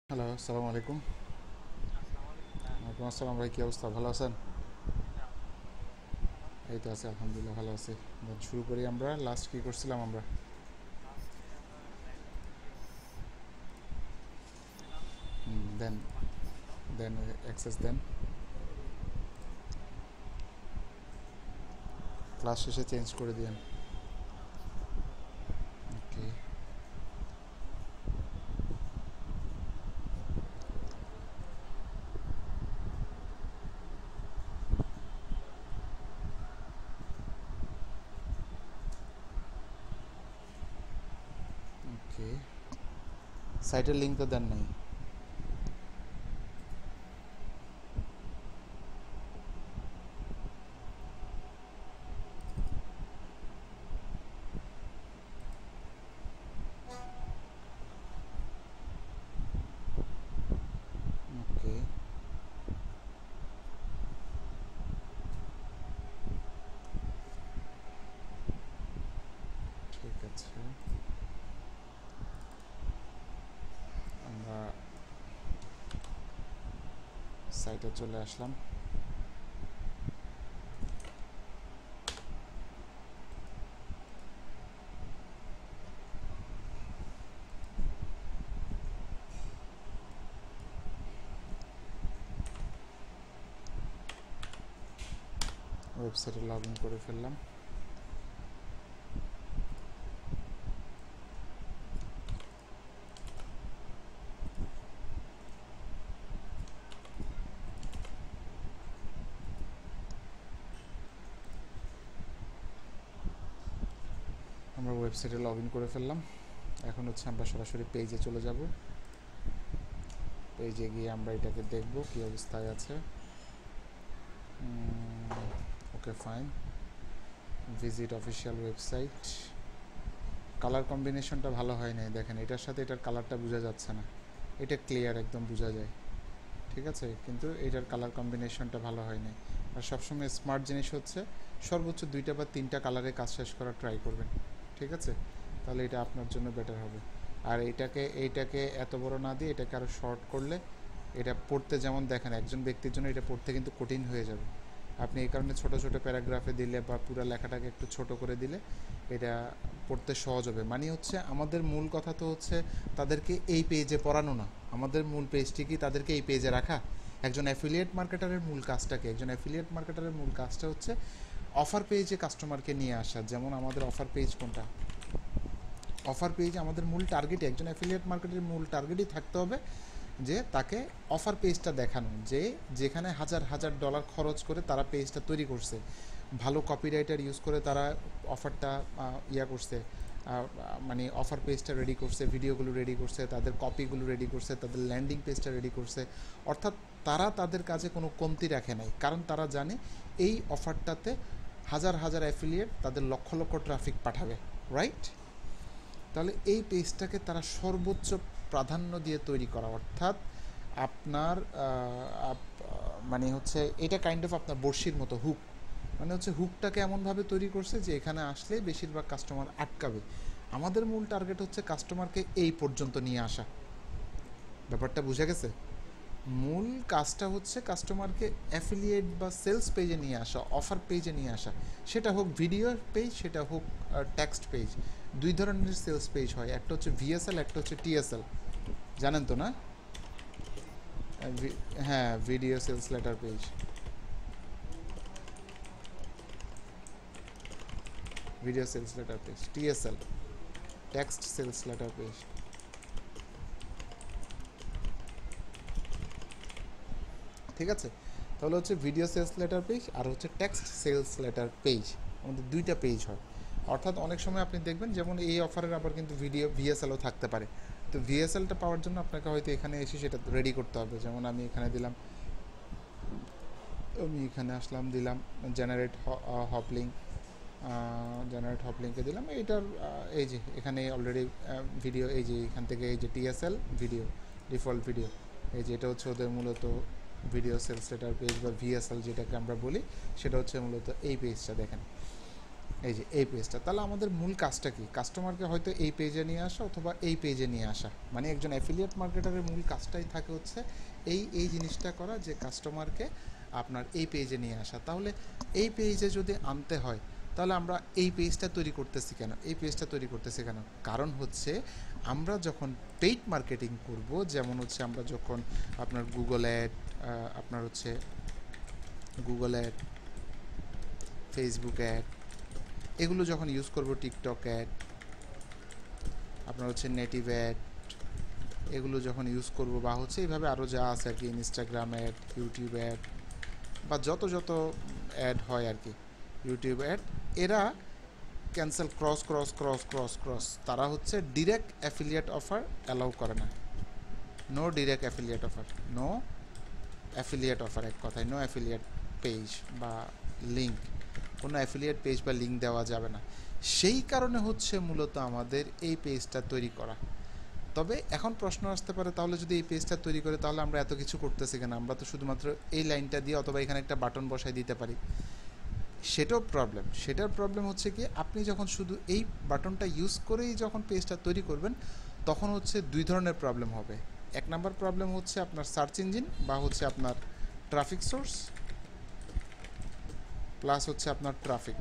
Hello, আসসালামু আলাইকুম। আসসালামু আলাইকুম ভাইয়া। ওয়ালাইকুম আসসালাম ভাই, কী অবস্থা? ভালো আছেন? হ্যাঁ, আলহামদুলিল্লাহ ভালো আছি। আপনি ভালো আছেন? এই তো আছি, আলহামদুলিল্লাহ ভালো আছি। দেন শুরু করি। আমরা লাস্ট কী করছিলাম আমরা? লাস্টে আমরা ল্যান্ডিং পেজ করছিলাম, দেন কিছু বাকি ছিল। দেন অ্যাক্সেস দেন। ক্লাস শেষে চেঞ্জ করে দিয়েন। আচ্ছা, ওকে। ওকে, সাইটের লিঙ্ক তো দেন নাই। ওকে, ঠিক আছে। আমরা সাইটে চলে আসলাম। ওয়েবসাইটে লগ ইন করে ফেললাম। আমরা ওয়েবসাইটে লগ ইন করে ফেললাম। এখন হচ্ছে আমরা সরাসরি পেজে চলে যাব। পেজে গিয়ে আমরা এটাকে দেখব কী অবস্থায় আছে। Okay, fine. Visit official website. Colour কম্বিনেশনটা ভালো হয় নাই, দেখেন এটার সাথে এটার কালারটা বোঝা যাচ্ছে না। এটা ক্লিয়ার একদম বোঝা যায়, ঠিক আছে, কিন্তু এটার কালার কম্বিনেশনটা ভালো হয় নাই। আর সবসময় স্মার্ট জিনিস হচ্ছে সর্বোচ্চ 2টা বা 3টা কালারে কাজ শেষ করার ট্রাই করবেন, ঠিক আছে? তাহলে এটা আপনার জন্য বেটার হবে। আর এইটাকে এত বড় না দিয়ে এটাকে আরও শর্ট করলে এটা পড়তে, যেমন দেখেন একজন ব্যক্তির জন্য এটা পড়তে কিন্তু কঠিন হয়ে যাবে। আপনি এই কারণে ছোট ছোট প্যারাগ্রাফে দিলে বা পুরো লেখাটাকে একটু ছোট করে দিলে এটা পড়তে সহজ হবে। মানে হচ্ছে আমাদের মূল কথা তো হচ্ছে তাদেরকে এই পেজে পড়ানো না, আমাদের মূল পেজটি কি তাদেরকে এই পেজে রাখা। একজন অ্যাফিলিয়েট মার্কেটারের মূল কাজটাকে, একজন অ্যাফিলিয়েট মার্কেটারের মূল কাজটা হচ্ছে অফার পেজে কাস্টমারকে নিয়ে আসা। যেমন আমাদের অফার পেজ কোনটা? অফার পেজে আমাদের মূল টার্গেটই, একজন অ্যাফিলিয়েট মার্কেটের মূল টার্গেটই থাকতে হবে যে তাকে অফার পেজটা দেখানো, যে যেখানে হাজার হাজার ডলার খরচ করে তারা পেজটা তৈরি করছে, ভালো কপিরাইটার ইউজ করে তারা অফারটা করছে, মানে অফার পেজটা রেডি করছে, ভিডিওগুলো রেডি করছে, তাদের কপিগুলো রেডি করছে, তাদের ল্যান্ডিং পেজটা রেডি করছে। অর্থাৎ তারা তাদের কাজে কোনো কমতি রাখে নাই, কারণ তারা জানে এই অফারটাতে হাজার হাজার অ্যাফিলিয়েট তাদের লক্ষ লক্ষ ট্রাফিক পাঠাবে, রাইট? তাহলে এই পেজটাকে তারা সর্বোচ্চ প্রাধান্য দিয়ে তৈরি করা, অর্থাৎ আপনার মানে হচ্ছে এটা কাইন্ড অফ আপনার বড়শির মতো হুক। মানে হচ্ছে হুকটাকে এমনভাবে তৈরি করছে যে এখানে আসলে বেশিরভাগ কাস্টমার আটকাবে। আমাদের মূল টার্গেট হচ্ছে কাস্টমারকে এই পর্যন্ত নিয়ে আসা। ব্যাপারটা বুঝে গেছে? মূল কাজটা হচ্ছে কাস্টমারকে অ্যাফিলিয়েট বা সেলস পেজে নিয়ে আসা, অফার পেজে নিয়ে আসা। সেটা হোক ভিডিও পেজ, সেটা হোক টেক্সট পেজ। দুই ধরনের সেলস পেজ হয়, একটা হচ্ছে ভিএসএল, একটা হচ্ছে টিএসএল। জানেন তো না? হ্যাঁ, video sales letter page, video sales letter page, TSL, text sales letter page. ঠিক আছে? তাহলে হচ্ছে ভিডিও সেলস লেটার পেজ আর হচ্ছে টেক্সট সেলস লেটার পেজ, আমাদের দুইটা পেজ হয়। অর্থাৎ অনেক সময় আপনি দেখবেন যেমন এই অফারের আবার কিন্তু ভিডিও ভিএসএলও থাকতে পারে। তো ভিএসএলটা পাওয়ার জন্য আপনাকে হয়তো এখানে এসে সেটা রেডি করতে হবে। যেমন আমি এখানে দিলাম, আমি এখানে আসলাম, দিলাম জেনারেট হপলিঙ্ক, জেনারেট হপলিঙ্কে দিলাম এইটার, এই যে এখানে অলরেডি ভিডিও, এই যে এখান থেকে এই যে টিএসএল ভিডিও, ডিফল্ট ভিডিও, এই যে এটা হচ্ছে ওদের মূলত ভিডিও সেলস লেটার পেজ বা ভিএসএল যেটাকে আমরা বলি, সেটা হচ্ছে মূলত এই পেজটা দেখেন। এই যে এই পেজটা, তাহলে আমাদের মূল কাজটা কি? কাস্টমারকে হয়তো এই পেজে নিয়ে আসা অথবা এই পেজে নিয়ে আসা। মানে একজন অ্যাফিলিয়েট মার্কেটারের মূল কাজটাই থাকে হচ্ছে এই জিনিসটা করা, যে কাস্টমারকে আপনার এই পেজে নিয়ে আসা। তাহলে এই পেজে যদি আনতে হয়, তাহলে আমরা এই পেজটা তৈরি করতেছি কেন? এই পেজটা তৈরি করতেছি কেন? কারণ হচ্ছে আমরা যখন পেইড মার্কেটিং করব, যেমন হচ্ছে আমরা যখন আপনার গুগল অ্যাড, আপনার হচ্ছে গুগল অ্যাড, ফেসবুক অ্যাড, এগুলো যখন ইউজ করব, টিকটক অ্যাড, আপনার হচ্ছে নেটিভ অ্যাড, এগুলো যখন ইউজ করব, বা হচ্ছে এইভাবে আরও যা আছে আর কি, ইনস্টাগ্রাম অ্যাড, ইউটিউব অ্যাড, বা যত অ্যাড হয় আর কি, ইউটিউব অ্যাড, এরা ক্যান্সেল ক্রস, তারা হচ্ছে ডিরেক্ট অ্যাফিলিয়েট অফার অ্যালাউ করে না। No direct affiliate offer, no affiliate offer, এক কথায় নো অ্যাফিলিয়েট পেজ বা লিঙ্ক, কোনো অ্যাফিলিয়েট পেজ বা লিঙ্ক দেওয়া যাবে না। সেই কারণে হচ্ছে মূলত আমাদের এই পেজটা তৈরি করা। তবে এখন প্রশ্ন আসতে পারে, তাহলে যদি এই পেজটা তৈরি করে তাহলে আমরা এত কিছু করতেছি কেন? আমরা তো শুধুমাত্র এই লাইনটা দিয়ে অথবা এখানে একটা বাটন বসাই দিতে পারি। সেটার প্রবলেম হচ্ছে কি, আপনি যখন শুধু এই বাটনটা ইউজ করেই যখন পেজটা তৈরি করবেন, তখন হচ্ছে দুই ধরনের প্রবলেম হবে। এক নাম্বার প্রবলেম হচ্ছে আপনার সার্চ ইঞ্জিন বা হচ্ছে আপনার ট্রাফিক সোর্স, প্লাস হচ্ছে আপনার ট্রাফিক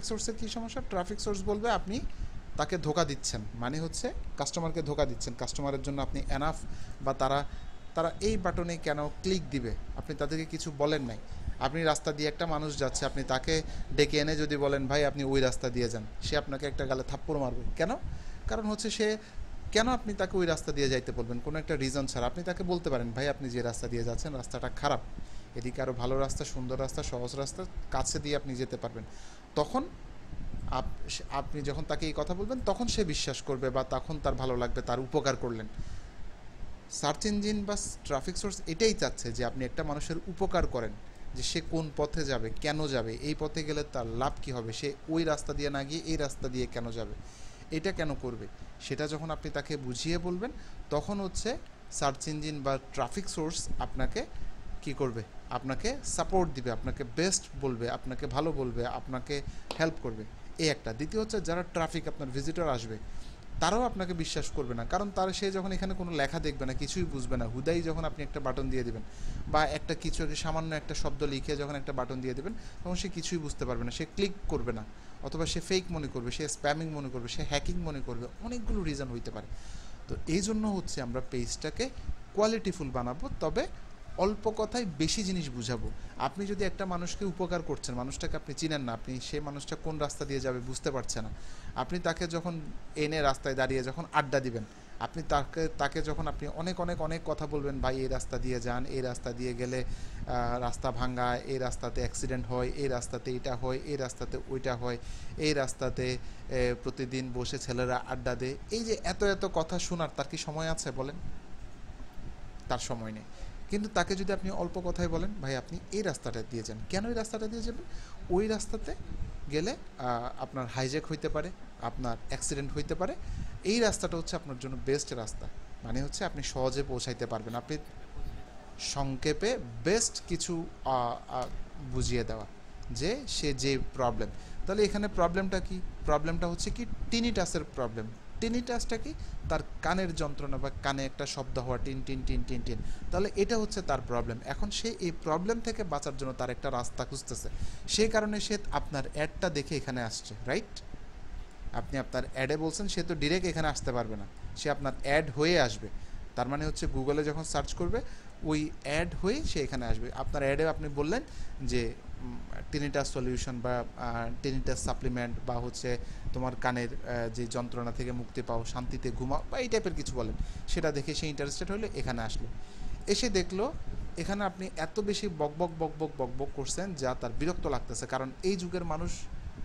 সোর্সের কী সমস্যা? ট্রাফিক সোর্স বলবে আপনি তাকে ধোকা দিচ্ছেন, মানে হচ্ছে কাস্টমারকে ধোকা দিচ্ছেন। কাস্টমারের জন্য আপনি এনাফ, বা তারা এই বাটনে কেন ক্লিক দিবে আপনি তাদেরকে কিছু বলেন নাই। আপনি রাস্তা দিয়ে একটা মানুষ যাচ্ছে, আপনি তাকে ডেকে এনে যদি বলেন ভাই আপনি ওই রাস্তা দিয়ে যান, সে আপনাকে একটা গালে থাপ্পড় মারবে। কেন? কারণ হচ্ছে সে, কেন আপনি তাকে ওই রাস্তা দিয়ে যাইতে বলবেন? কোনো একটা রিজন ছাড়া আপনি তাকে বলতে পারেন ভাই আপনি যে রাস্তা দিয়ে যাচ্ছেন রাস্তাটা খারাপ, এদিকে আরও ভালো রাস্তা, সুন্দর রাস্তা, সহজ রাস্তা কাছে দিয়ে আপনি যেতে পারবেন। তখন আপনি যখন তাকে এই কথা বলবেন তখন সে বিশ্বাস করবে, বা তখন তার ভালো লাগবে, তার উপকার করলেন। সার্চ ইঞ্জিন বা ট্রাফিক সোর্স এটাই চাচ্ছে যে আপনি একটা মানুষের উপকার করেন, যে সে কোন পথে যাবে, কেন যাবে, এই পথে গেলে তার লাভ কী হবে, সে ওই রাস্তা দিয়ে না গিয়ে এই রাস্তা দিয়ে কেন যাবে, এটা কেন করবে, সেটা যখন আপনি তাকে বুঝিয়ে বলবেন, তখন হচ্ছে সার্চ ইঞ্জিন বা ট্রাফিক সোর্স আপনাকে কি করবে? আপনাকে সাপোর্ট দিবে, আপনাকে বেস্ট বলবে, আপনাকে ভালো বলবে, আপনাকে হেল্প করবে। এই একটা। দ্বিতীয় হচ্ছে যারা ট্রাফিক, আপনার ভিজিটর আসবে, তারাও আপনাকে বিশ্বাস করবে না, কারণ সে যখন এখানে কোনো লেখা দেখবে না, কিছুই বুঝবে না, হুদাই যখন আপনি একটা বাটন দিয়ে দেবেন, বা একটা কিছু সামান্য একটা শব্দ লিখে যখন একটা বাটন দিয়ে দেবেন, তখন সে কিছুই বুঝতে পারবে না, সে ক্লিক করবে না, অথবা সে ফেক মনে করবে, সে স্প্যামিং মনে করবে, সে হ্যাকিং মনে করবে, অনেকগুলো রিজন হইতে পারে। তো এই জন্য হচ্ছে আমরা পেজটাকে কোয়ালিটিফুল বানাবো, তবে অল্প কথায় বেশি জিনিস বুঝাবো। আপনি যদি একটা মানুষকে উপকার করছেন, মানুষটাকে আপনি চিনেন না, আপনি সে মানুষটা কোন রাস্তা দিয়ে যাবে বুঝতে পারছে না, আপনি তাকে যখন এনে রাস্তায় দাঁড়িয়ে যখন আড্ডা দিবেন, আপনি তাকে যখন আপনি অনেক অনেক অনেক কথা বলবেন, ভাই এই রাস্তা দিয়ে যান, এই রাস্তা দিয়ে গেলে রাস্তা ভাঙ্গা, এই রাস্তাতে অ্যাক্সিডেন্ট হয়, এই রাস্তাতে এটা হয়, এই রাস্তাতে ওইটা হয়, এই রাস্তাতে প্রতিদিন বসে ছেলেরা আড্ডা দেয়, এই যে এত এত কথা শোনার তার কি সময় আছে বলেন? তার সময় নেই। কিন্তু তাকে যদি আপনি অল্প কথায় বলেন, ভাই আপনি এই রাস্তাটা দিয়ে যান, কেন এই রাস্তাটা দিয়ে যাবেন? ওই রাস্তাতে গেলে আপনার হাইজ্যাক হইতে পারে, আপনার অ্যাক্সিডেন্ট হইতে পারে, এই রাস্তাটা হচ্ছে আপনার জন্য বেস্ট রাস্তা, মানে হচ্ছে আপনি সহজে পৌঁছাইতে পারবেন। আপনি সংক্ষেপে বেস্ট কিছু বুঝিয়ে দেওয়া, যে সে যে প্রবলেম, তাহলে এখানে প্রবলেমটা কি? প্রবলেমটা হচ্ছে কি টিনিটাসের প্রবলেম। টিনিটাসটা কি? তার কানের যন্ত্রণা, বা কানে একটা শব্দ হওয়া, tin tin tin tin tin, তাহলে এটা হচ্ছে তার প্রবলেম। এখন সে এই প্রবলেম থেকে বাঁচার জন্য তার একটা রাস্তা খুঁজতেছে, সেই কারণে সে আপনার অ্যাডটা দেখে এখানে আসছে, রাইট? আপনি আপনার অ্যাডে বলছেন, সে তো ডিরেক্ট এখানে আসতে পারবে না, সে আপনার অ্যাড হয়ে আসবে। তার মানে হচ্ছে গুগলে যখন সার্চ করবে, ওই অ্যাড হয়ে সে এখানে আসবে। আপনার অ্যাডে আপনি বললেন যে টিনিটাস সলিউশন, বা টিনিটাস সাপ্লিমেন্ট, বা হচ্ছে তোমার কানের যে যন্ত্রণা থেকে মুক্তি পাও, শান্তিতে ঘুমাও, বা এই টাইপের কিছু বলেন, সেটা দেখে সে ইন্টারেস্টেড হলে এখানে আসলো। এসে দেখলো এখানে আপনি এত বেশি বকবক বকবক বকবক করছেন যা তার বিরক্ত লাগতেছে, কারণ এই যুগের মানুষ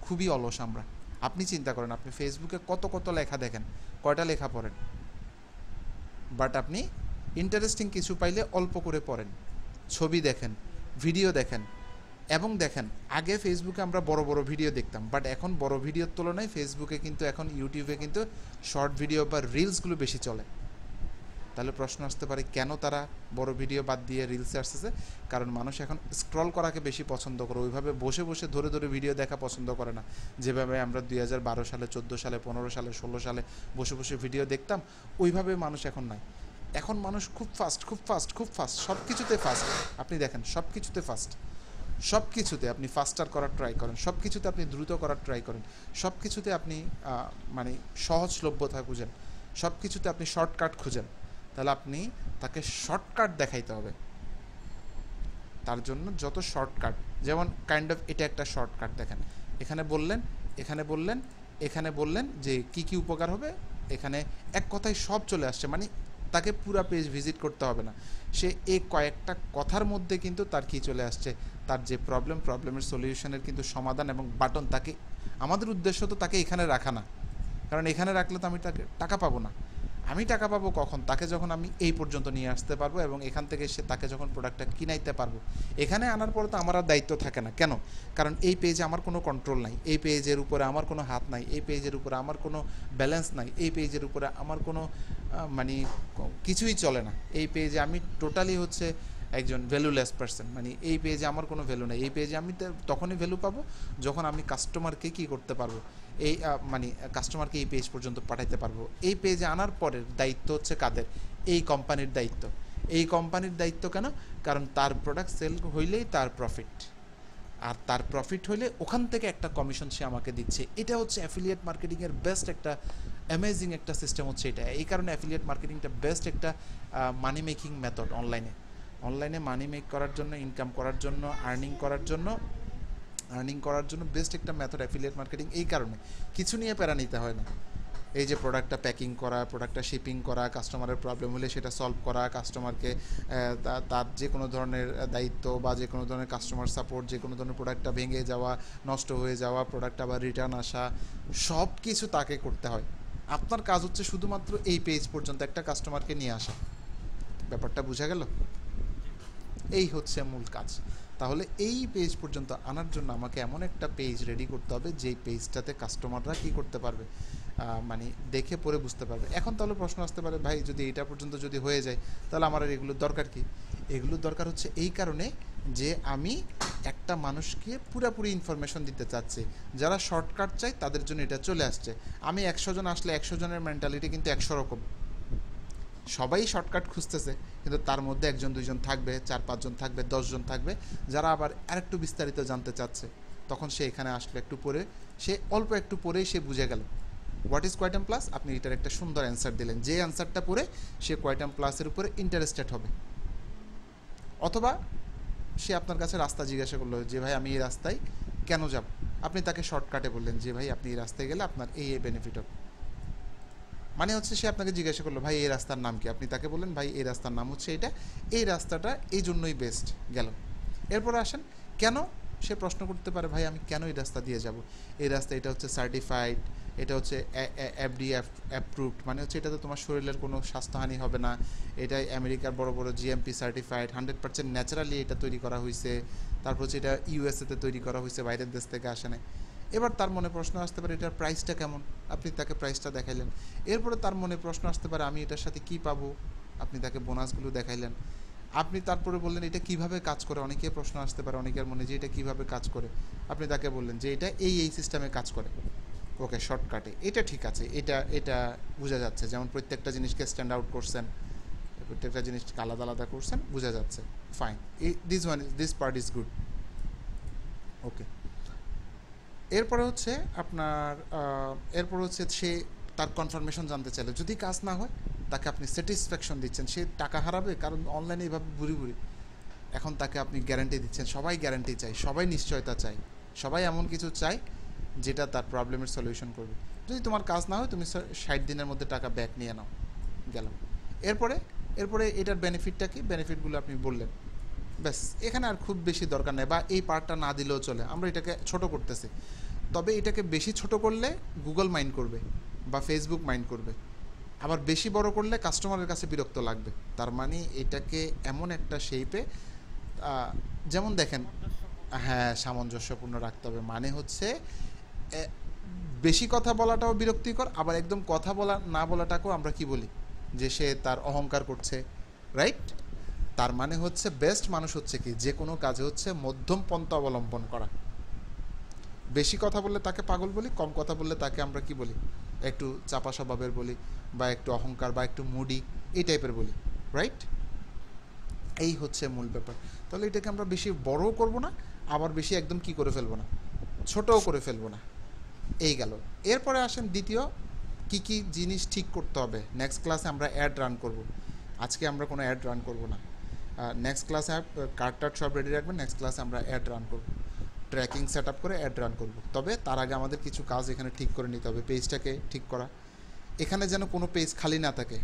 খুবই অলস আমরা। আপনি চিন্তা করেন, আপনি ফেসবুকে কত কত লেখা দেখেন, কয়টা লেখা পড়েন? বাট আপনি ইন্টারেস্টিং কিছু পাইলে অল্প করে পড়েন, ছবি দেখেন, ভিডিও দেখেন, এবং দেখেন আগে ফেসবুকে আমরা বড় বড় ভিডিও দেখতাম, বাট এখন বড় ভিডিওর তুলনায় ফেসবুকে কিন্তু এখন ইউটিউবে কিন্তু শর্ট ভিডিও বা রিলসগুলো বেশি চলে। তাহলে প্রশ্ন আসতে পারে কেন তারা বড় ভিডিও বাদ দিয়ে রিলসে আসতেছে? কারণ মানুষ এখন স্ক্রল করাকে বেশি পছন্দ করে, ওইভাবে বসে বসে ধরে ধরে ভিডিও দেখা পছন্দ করে না। যেভাবে আমরা 2012 সালে, 14 সালে, 15 সালে, 16 সালে বসে বসে ভিডিও দেখতাম, ওইভাবে মানুষ এখন নাই। এখন মানুষ খুব ফাস্ট, খুব ফাস্ট, খুব ফাস্ট, সব কিছুতে ফাস্ট। আপনি দেখেন সব কিছুতে ফাস্ট, সব কিছুতে আপনি ফাস্টার করার ট্রাই করেন, সব কিছুতে আপনি দ্রুত করার ট্রাই করেন, সব কিছুতে আপনি মানে সহজলভ্যতা খুঁজেন, সব কিছুতে আপনি শর্টকাট খুঁজেন। তাহলে আপনি তাকে শর্টকাট দেখাইতে হবে। তার জন্য যত শর্টকাট, যেমন কাইন্ড অফ এটা একটা শর্টকাট দেখেন, এখানে বললেন, এখানে বললেন, এখানে বললেন যে কি কি উপকার হবে, এখানে এক কথায় সব চলে আসছে। মানে তাকে পুরা পেজ ভিজিট করতে হবে না, সে এই কয়েকটা কথার মধ্যে কিন্তু তার কি চলে আসছে, তার যে প্রবলেমের সলিউশনের কিন্তু সমাধান এবং বাটন। তাকে, আমাদের উদ্দেশ্য তো তাকে এখানে রাখা না, কারণ এখানে রাখলে তো আমি তাকে টাকা পাবো না। আমি টাকা পাবো কখন? তাকে যখন আমি এই পর্যন্ত নিয়ে আসতে পারবো এবং এখান থেকে সে তাকে যখন প্রোডাক্টটা কিনাইতে পারবো। এখানে আনার পরে তো আমার আর দায়িত্ব থাকে না। কেন? কারণ এই পেজে আমার কোনো কন্ট্রোল নাই, এই পেজের উপরে আমার কোনো হাত নাই, এই পেজের উপরে আমার কোনো ব্যালেন্স নাই, এই পেজের উপরে আমার কোনো মানে কিছুই চলে না। এই পেজে আমি টোটালি হচ্ছে একজন ভ্যালুলেস পারসন। মানে এই পেজে আমার কোনো ভ্যালু নেই। এই পেজে আমি তখনই ভ্যালু পাবো যখন আমি কাস্টমারকে কী করতে পারবো, এই মানে কাস্টমারকে এই পেজ পর্যন্ত পাঠাইতে পারবো। এই পেজে আনার পরের দায়িত্ব হচ্ছে কাদের? এই কোম্পানির দায়িত্ব। এই কোম্পানির দায়িত্ব কেন? কারণ তার প্রোডাক্ট সেল হইলেই তার প্রফিট, আর তার প্রফিট হইলে ওখান থেকে একটা কমিশন সে আমাকে দিচ্ছে। এটা হচ্ছে অ্যাফিলিয়েট মার্কেটিংয়ের বেস্ট একটা অ্যামেজিং একটা সিস্টেম হচ্ছে এটা। এই কারণে অ্যাফিলিয়েট মার্কেটিংটা বেস্ট একটা মানি মেকিং মেথড। অনলাইনে মানি মেক করার জন্য, ইনকাম করার জন্য, আর্নিং করার জন্য বেস্ট একটা মেথড অ্যাফিলিয়েট মার্কেটিং। এই কারণে কিছু নিয়ে প্যারা নিতে হয় না। এই যে প্রোডাক্টটা প্যাকিং করা, প্রোডাক্টটা শিপিং করা, কাস্টমারের প্রবলেম হলে সেটা সলভ করা, কাস্টমারকে তার যে কোনো ধরনের দায়িত্ব বা যে কোনো ধরনের কাস্টমার সাপোর্ট, যে কোনো ধরনের প্রোডাক্টটা ভেঙে যাওয়া, নষ্ট হয়ে যাওয়া, প্রোডাক্ট আবার রিটার্ন আসা, সব কিছু তাকে করতে হয়। আপনার কাজ হচ্ছে শুধুমাত্র এই পেজ পর্যন্ত একটা কাস্টমারকে নিয়ে আসা। ব্যাপারটা বোঝা গেল? এই হচ্ছে মূল কাজ। তাহলে এই পেজ পর্যন্ত আনার জন্য আমাকে এমন একটা পেজ রেডি করতে হবে যেই পেজটাতে কাস্টমাররা কী করতে পারবে, মানে দেখে পড়ে বুঝতে পারবে। এখন তাহলে প্রশ্ন আসতে পারে, ভাই যদি এটা পর্যন্ত যদি হয়ে যায় তাহলে আমার আর এগুলোর দরকার কি? এগুলোর দরকার হচ্ছে এই কারণে যে আমি একটা মানুষকে পুরোপুরি ইনফরমেশন দিতে চাচ্ছি। যারা শর্টকাট চাই তাদের জন্য এটা চলে আসছে। আমি 100 জন আসলে 100 জনের মেন্টালিটি কিন্তু 100 রকম। সবাই শর্টকাট খুঁজতেছে, কিন্তু তার মধ্যে 1-2 জন থাকবে, 4-5 জন থাকবে, 10 জন থাকবে যারা আবার আরেকটু বিস্তারিত জানতে চাচ্ছে। তখন সে এখানে আসলে একটু পরে, সে অল্প একটু পরেই সে বুঝে গেল হোয়াট ইজ কোয়াইটাম প্লাস। আপনি এটার একটা সুন্দর অ্যান্সার দিলেন, যে অ্যান্সারটা পরে সে কোয়াইটাম প্লাসের উপরে ইন্টারেস্টেড হবে। অথবা সে আপনার কাছে রাস্তা জিজ্ঞাসা করলো যে ভাই আমি এই রাস্তায় কেন যাব, আপনি তাকে শর্টকাটে বললেন যে ভাই আপনি এই রাস্তায় গেলে আপনার এই বেনিফিট হবে। মানে হচ্ছে সে আপনাকে জিজ্ঞাসা করলো ভাই এই রাস্তার নাম কি, আপনি তাকে বললেন ভাই এই রাস্তার নাম হচ্ছে এটা, এই রাস্তাটা এই জন্যই বেস্ট গেল। এরপর আসেন কেন, সে প্রশ্ন করতে পারে ভাই আমি কেন এই রাস্তা দিয়ে যাব, এই রাস্তা এটা হচ্ছে সার্টিফাইড, এটা হচ্ছে এফডিএ অ্যাপ্রুভড, মানে হচ্ছে এটাতে তোমার শরীরের কোনো স্বাস্থ্যহানি হবে না, এটাই আমেরিকার বড় বড় জিএমপি সার্টিফাইড, 100% ন্যাচারালি এটা তৈরি করা হয়েছে, তারপর হচ্ছে এটা ইউএসএতে তৈরি করা হয়েছে, বাইরের দেশ থেকে আসে না। এবার তার মনে প্রশ্ন আসতে পারে এটার প্রাইসটা কেমন, আপনি তাকে প্রাইসটা দেখাইলেন। এরপরে তার মনে প্রশ্ন আসতে পারে আমি এটার সাথে কী পাবো, আপনি তাকে বোনাসগুলো দেখাইলেন। আপনি তারপরে বললেন এটা কিভাবে কাজ করে, অনেকের প্রশ্ন আসতে পারে অনেকের মনে যে এটা কিভাবে কাজ করে, আপনি তাকে বললেন যে এটা এই সিস্টেমে কাজ করে। ওকে, শর্টকাটে এটা ঠিক আছে, এটা এটা বোঝা যাচ্ছে, যেমন প্রত্যেকটা জিনিসকে স্ট্যান্ড আউট করছেন, প্রত্যেকটা জিনিসকে আলাদা আলাদা করছেন, বোঝা যাচ্ছে, fine, this part is good. Okay, এরপরে হচ্ছে আপনার এরপরে হচ্ছে সে তার কনফার্মেশন জানতে চাইলে, যদি কাজ না হয় তাকে আপনি স্যাটিসফ্যাকশন দিচ্ছেন, সে টাকা হারাবে কারণ অনলাইনে এইভাবে ঘুরি। এখন তাকে আপনি গ্যারান্টি দিচ্ছেন, সবাই গ্যারান্টি চায়, সবাই নিশ্চয়তা চায়, সবাই এমন কিছু চায় যেটা তার প্রবলেমের সলিউশন করবে। যদি তোমার কাজ না হয় তুমি 60 দিনের মধ্যে টাকা ব্যাক নিয়ে নাও, গেলাম। এরপরে এটার বেনিফিটটা কি, বেনিফিটগুলো আপনি বললেন, ব্যাস, এখানে আর খুব বেশি দরকার নেই, বা এই পার্টটা না দিলেও চলে, আমরা এটাকে ছোট করতেছি। তবে এটাকে বেশি ছোট করলে গুগল মাইন্ড করবে বা ফেসবুক মাইন্ড করবে, আবার বেশি বড় করলে কাস্টমারের কাছে বিরক্ত লাগবে। তার মানে এটাকে এমন একটা শেপে, যেমন দেখেন, হ্যাঁ সামঞ্জস্যপূর্ণ রাখতে হবে। মানে হচ্ছে বেশি কথা বলাটাও বিরক্তিকর, আবার একদম কথা বলা না বলাটাকেও আমরা কি বলি, যে সে তার অহংকার করছে, রাইট? তার মানে হচ্ছে বেস্ট মানুষ হচ্ছে কি, যে কোনো কাজে হচ্ছে মধ্যম পন্থা অবলম্বন করা। বেশি কথা বললে তাকে পাগল বলি, কম কথা বললে তাকে আমরা কি বলি, একটু চাপা স্বভাবের বলি, বা একটু অহংকার বা একটু মুডি, এই টাইপের বলি, রাইট? এই হচ্ছে মূল ব্যাপার। তাহলে এটাকে আমরা বেশি বড়ও করব না, আবার বেশি একদম কি করে ফেলবো না, ছোটও করে ফেলবো না। এই গেল। এরপরে আসেন দ্বিতীয়, কি কি জিনিস ঠিক করতে হবে। নেক্সট ক্লাসে আমরা অ্যাড রান করব, আজকে আমরা কোনো অ্যাড রান করব না। নেক্সট ক্লাসে কার্ড টার্ড সব রেডি রাখবেন, নেক্সট ক্লাসে আমরা অ্যাড রান করব, ট্র্যাকিং সেট আপ করে অ্যাড রান করব। তবে তার আগে আমাদের কিছু কাজ এখানে ঠিক করে নিতে হবে। পেজটাকে ঠিক করা, এখানে যেন কোনো পেজ খালি না থাকে।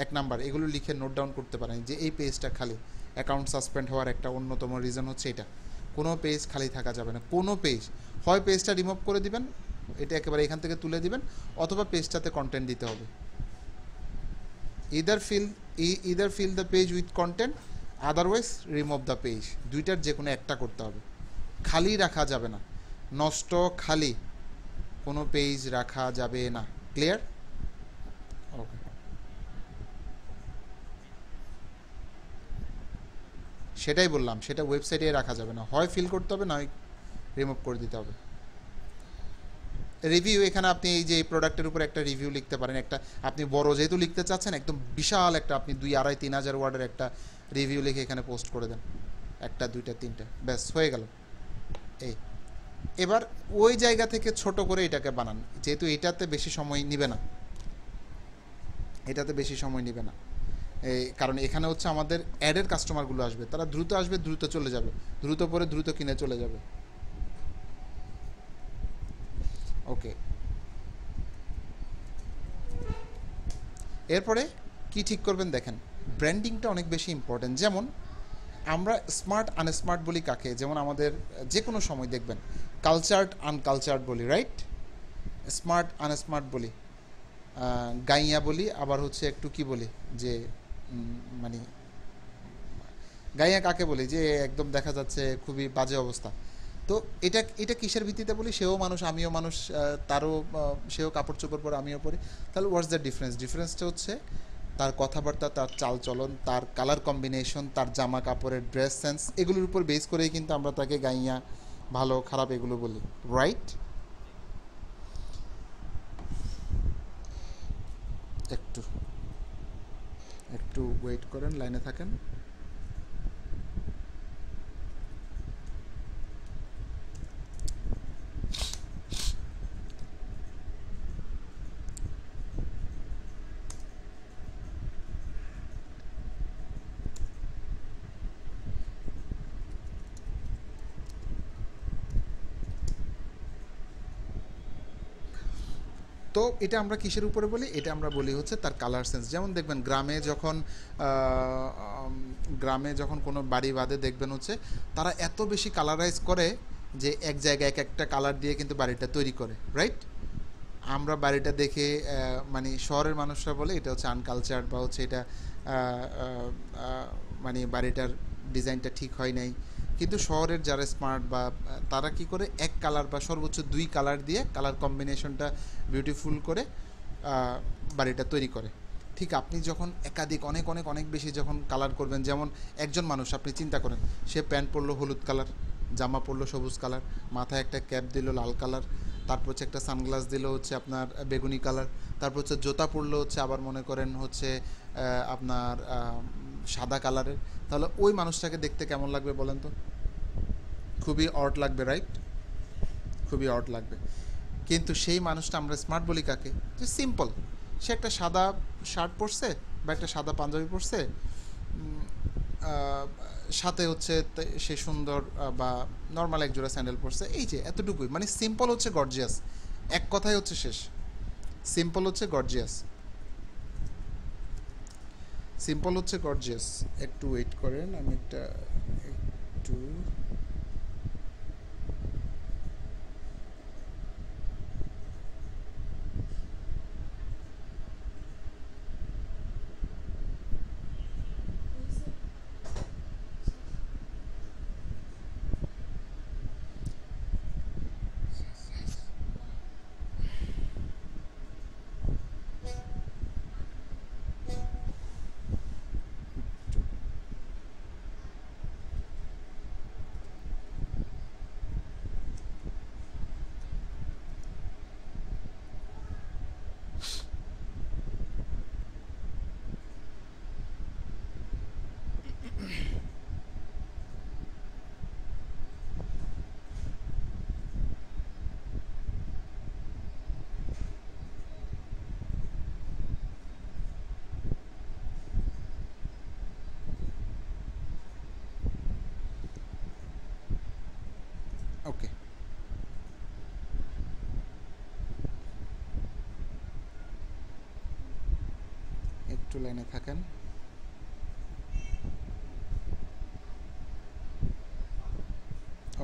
এক নাম্বার, এগুলো লিখে নোট ডাউন করতে পারেন যে এই পেজটা খালি। অ্যাকাউন্ট সাসপেন্ড হওয়ার একটা অন্যতম রিজন হচ্ছে এটা, কোনো পেজ খালি থাকা যাবে না, কোনো পেজ। হয় পেজটা রিমুভ করে দিবেন, এটা একেবারে এখান থেকে তুলে দিবেন, অথবা পেজটাতে কন্টেন্ট দিতে হবে। Either fill either fill the page with content, otherwise remove the page. দুইটার যে কোনো একটা করতে হবে, খালি রাখা যাবে না। নষ্ট খালি কোনো পেজ রাখা যাবে না। ক্লিয়ার? ওকে, সেটাই বললাম, সেটা ওয়েবসাইটে রাখা যাবে না, হয় ফিল করতে হবে, নয় রিমুভ করে দিতে হবে। রিভিউ, এখানে আপনি এই যে এই প্রোডাক্টের উপর একটা রিভিউ লিখতে পারেন। একটা আপনি বড় যেহেতু লিখতে চাচ্ছেন, একদম বিশাল একটা আপনি 2, 2.5, 3,000 ওয়ার্ডের একটা রিভিউ লিখে এখানে পোস্ট করে দেন, একটা, দুইটা, তিনটা, ব্যাস হয়ে গেল। এই এবার ওই জায়গা থেকে ছোট করে এটাকে বানান, যেহেতু এটাতে বেশি সময় নিবে না, এটাতে বেশি সময় নিবে না। এই কারণ এখানে হচ্ছে আমাদের অ্যাডের কাস্টমারগুলো আসবে, তারা দ্রুত আসবে, দ্রুত চলে যাবে, দ্রুত পরে দ্রুত কিনে চলে যাবে। ওকে, এরপরে কি ঠিক করবেন দেখেন, ব্র্যান্ডিংটা অনেক বেশি ইম্পর্টেন্ট। যেমন আমরা স্মার্ট আনস্মার্ট বলি কাকে, যেমন আমাদের যে কোনো সময় দেখবেন কালচার্ড আনকালচার্ড বলি, রাইট? স্মার্ট আনস্মার্ট বলি, গাইয়া বলি, আবার হচ্ছে একটু কি বলি যে মানে গাইয়া কাকে বলি, যে একদম দেখা যাচ্ছে খুবই বাজে অবস্থা। তো এটা এটা কিসের ভিত্তিতে বলি, সেও মানুষ আমিও মানুষ, তারও সেও কাপড় চোপড় পরে আমিও পরি। তাহলে হোয়াটস দ্য ডিফারেন্স? ডিফারেন্সটা হচ্ছে তার কথাবার্তা, তার চালচলন, তার কালার কম্বিনেশন, তার জামা কাপড়ের ড্রেস সেন্স, এগুলোর উপর বেস করেই কিন্তু আমরা তাকে গাইয়া, ভালো খারাপ এগুলো বলি, রাইট? একটু একটু ওয়েট করেন, লাইনে থাকেন। তো এটা আমরা কিসের উপরে বলি, এটা আমরা বলি হচ্ছে তার কালার সেন্স। যেমন দেখবেন গ্রামে যখন কোনো বাড়ি বাঁধে, দেখবেন হচ্ছে তারা এত বেশি কালারাইজ করে যে এক জায়গায় এক একটা কালার দিয়ে কিন্তু বাড়িটা তৈরি করে, রাইট? আমরা বাড়িটা দেখে মানে শহরের মানুষরা বলে এটা হচ্ছে আনকালচার্ড, বা হচ্ছে এটা মানে বাড়িটার ডিজাইনটা ঠিক হয় নাই। কিন্তু শহরের যারা স্মার্ট বা তারা কি করে, এক কালার বা সর্বোচ্চ 2 কালার দিয়ে কালার কম্বিনেশনটা বিউটিফুল করে বাড়িটা তৈরি করে। ঠিক আপনি যখন একাধিক অনেক অনেক অনেক বেশি যখন কালার করবেন, যেমন একজন মানুষ আপনি চিন্তা করেন, সে প্যান্ট পরলো হলুদ কালার, জামা পরলো সবুজ কালার, মাথায় একটা ক্যাপ দিল লাল কালার, তারপর হচ্ছে একটা সানগ্লাস দিল হচ্ছে আপনার বেগুনি কালার, তারপর হচ্ছে জুতা পরলো হচ্ছে আবার মনে করেন হচ্ছে আপনার সাদা কালারের। তাহলে ওই মানুষটাকে দেখতে কেমন লাগবে বলেন তো? খুবই অড লাগবে, রাইট? খুবই অড লাগবে। কিন্তু সেই মানুষটা আমরা স্মার্ট বলি কাকে, যে সিম্পল, সে একটা সাদা শার্ট পরছে বা একটা সাদা পাঞ্জাবি পরছে, সাথে হচ্ছে সে সুন্দর বা নর্মাল এক জোড়া স্যান্ডেল পরছে, এই যে এতটুকুই। মানে সিম্পল হচ্ছে গর্জিয়াস, এক কথাই হচ্ছে শেষ, সিম্পল হচ্ছে গর্জিয়াস, সিম্পল হচ্ছে গর্জিয়াস। একটু ওয়েট করেন, আমি একটু লাইনে থাকেন।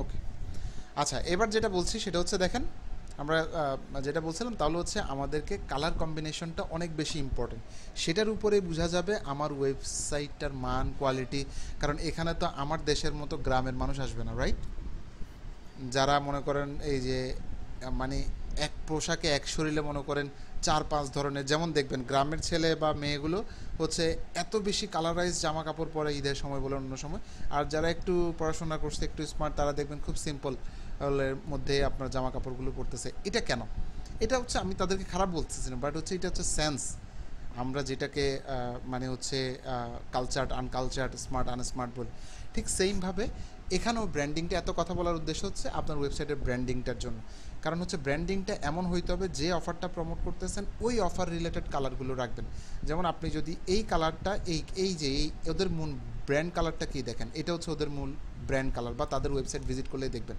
ওকে, আচ্ছা এবার যেটা বলছি সেটা হচ্ছে দেখেন, আমরা যেটা বলছিলাম তাহলে হচ্ছে আমাদেরকে কালার কম্বিনেশনটা অনেক বেশি ইম্পর্টেন্ট। সেটার উপরে বোঝা যাবে আমার ওয়েবসাইটটার মান, কোয়ালিটি। কারণ এখানে তো আমার দেশের মতো গ্রামের মানুষ আসবে না, রাইট? যারা মনে করেন এই যে মানে এক পোশাকে এক শরীরে মনে করেন 4-5 ধরনের, যেমন দেখবেন গ্রামের ছেলে বা মেয়েগুলো হচ্ছে এত বেশি কালারাইজ জামা কাপড় পরে ঈদের সময় বলে অন্য সময়। আর যারা একটু পড়াশোনা করছে, একটু স্মার্ট, তারা দেখবেন খুব সিম্পল এর মধ্যে আপনার জামা কাপড়গুলো পরতেছে। এটা কেন? এটা হচ্ছে, আমি তাদেরকে খারাপ বলতেছি না, বাট হচ্ছে এটা হচ্ছে সেন্স। আমরা যেটাকে মানে হচ্ছে কালচার্ড আনকালচার্ড, স্মার্ট আনস্মার্ট বলি, ঠিক সেইমভাবে এখানেও ব্র্যান্ডিংটা, এত কথা বলার উদ্দেশ্য হচ্ছে আপনার ওয়েবসাইটের ব্র্যান্ডিংটার জন্য। কারণ হচ্ছে ব্র্যান্ডিংটা এমন হইতে হবে যে অফারটা প্রমোট করতেছেন ওই অফার রিলেটেড কালারগুলো রাখবেন। যেমন আপনি যদি এই কালারটা, এই যে এই ওদের মূল ব্র্যান্ড কালারটা কি দেখেন, এটা হচ্ছে ওদের মূল ব্র্যান্ড কালার, বা তাদের ওয়েবসাইট ভিজিট করলেই দেখবেন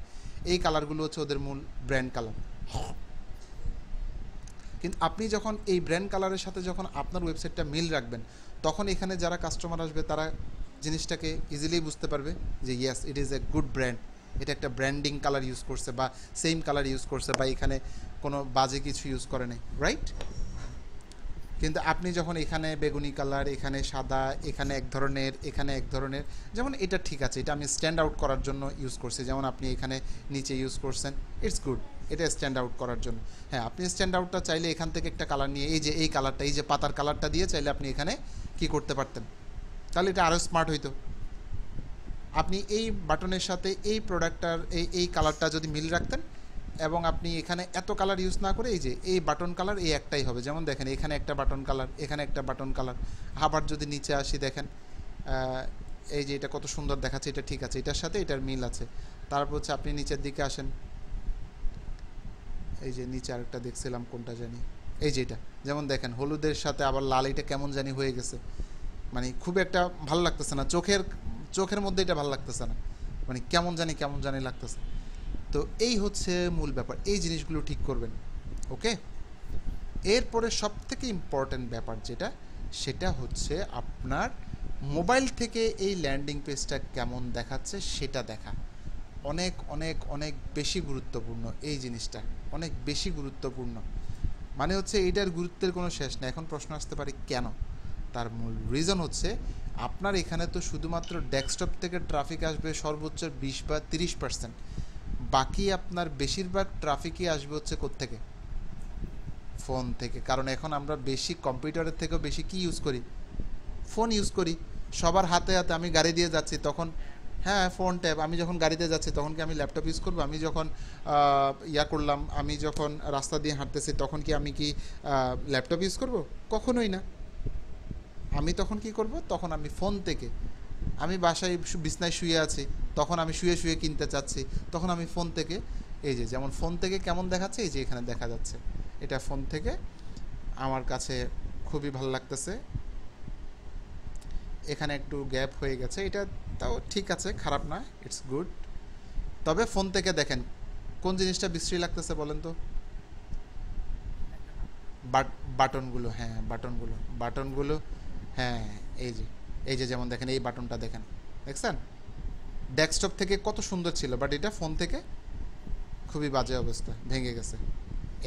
এই কালারগুলো হচ্ছে ওদের মূল ব্র্যান্ড কালার। কিন্তু আপনি যখন এই ব্র্যান্ড কালারের সাথে যখন আপনার ওয়েবসাইটটা মিল রাখবেন, তখন এখানে যারা কাস্টমার আসবে তারা জিনিসটাকে ইজিলি বুঝতে পারবে যে yes, it is a good brand, এটা একটা ব্র্যান্ডিং কালার ইউজ করছে বা সেম কালার ইউজ করছে বা এখানে কোনো বাজে কিছু ইউজ করে নেই, রাইট? কিন্তু আপনি যখন এখানে বেগুনি কালার, এখানে সাদা, এখানে এক ধরনের, এখানে এক ধরনের, যেমন এটা ঠিক আছে, এটা আমি স্ট্যান্ড আউট করার জন্য ইউজ করছি, যেমন আপনি এখানে নিচে ইউজ করছেন, ইটস গুড, এটা স্ট্যান্ড আউট করার জন্য। হ্যাঁ, আপনি স্ট্যান্ড আউটটা চাইলে এখান থেকে একটা কালার নিয়ে, এই যে এই কালারটা, এই যে পাতার কালারটা দিয়ে চাইলে আপনি এখানে কি করতে পারতেন, তাহলে এটা আরও স্মার্ট হইতো। আপনি এই বাটনের সাথে এই প্রোডাক্টটার এই কালারটা যদি মিল রাখতেন, এবং আপনি এখানে এত কালার ইউজ না করে এই যে এই বাটন কালার এই একটাই হবে, যেমন দেখেন এখানে একটা বাটন কালার, এখানে একটা বাটন কালার। আবার যদি নিচে আসি দেখেন এই যে এটা কত সুন্দর দেখাচ্ছে, এটা ঠিক আছে, এটার সাথে এটার মিল আছে। তারপর হচ্ছে আপনি নিচের দিকে আসেন, এই যে নিচে আরেকটা দেখছিলাম কোনটা জানি, এই যে এটা, যেমন দেখেন হলুদের সাথে আবার লাল, এটা কেমন জানি হয়ে গেছে, মানে খুব একটা ভালো লাগতেছে না, চোখের মধ্যে এটা ভালো লাগতেছে না, মানে কেমন জানি লাগতেছে। তো এই হচ্ছে মূল ব্যাপার, এই জিনিসগুলো ঠিক করবেন। ওকে, এরপরে সবথেকে ইম্পর্ট্যান্ট ব্যাপার যেটা, সেটা হচ্ছে আপনার মোবাইল থেকে এই ল্যান্ডিং পেজটা কেমন দেখাচ্ছে সেটা দেখা অনেক অনেক অনেক বেশি গুরুত্বপূর্ণ। এই জিনিসটা অনেক বেশি গুরুত্বপূর্ণ, মানে হচ্ছে এইটার গুরুত্বের কোনো শেষ নেই। এখন প্রশ্ন আসতে পারে কেন? তার মূল রিজন হচ্ছে আপনার এখানে তো শুধুমাত্র ডেস্কটপ থেকে ট্রাফিক আসবে সর্বোচ্চ 20 বা 30%, বাকি আপনার বেশিরভাগ ট্রাফিকই আসবে হচ্ছে কোত্থেকে? ফোন থেকে। কারণ এখন আমরা বেশি কম্পিউটারের থেকেও বেশি কি ইউজ করি? ফোন ইউজ করি। সবার হাতে হাতে, আমি গাড়ি দিয়ে যাচ্ছি তখন, হ্যাঁ ফোন ট্যাব, আমি যখন গাড়িতে যাচ্ছি তখন কি আমি ল্যাপটপ ইউজ করবো? আমি যখন করলাম, আমি যখন রাস্তা দিয়ে হাঁটতেছি তখন কি আমি কি ল্যাপটপ ইউজ করব? কখনোই না। আমি তখন কি করব? তখন আমি ফোন থেকে, আমি বাসায় বিছনায় শুয়ে আছি, তখন আমি শুয়ে শুয়ে কিনতে চাচ্ছি, তখন আমি ফোন থেকে, এই যে যেমন ফোন থেকে কেমন দেখাচ্ছে, এই যে এখানে দেখা যাচ্ছে, এটা ফোন থেকে আমার কাছে খুবই ভালো লাগতেছে। এখানে একটু গ্যাপ হয়ে গেছে, এটা তাও ঠিক আছে, খারাপ না, ইটস গুড। তবে ফোন থেকে দেখেন কোন জিনিসটা বিশ্রী লাগতেছে বলেন তো? বাটনগুলো, হ্যাঁ বাটনগুলো, হ্যাঁ এই যে, যেমন দেখেন এই বাটনটা দেখেন, দেখছেন? ডেস্কটপ থেকে কত সুন্দর ছিল, বাট এটা ফোন থেকে খুবই বাজে অবস্থা, ভেঙে গেছে।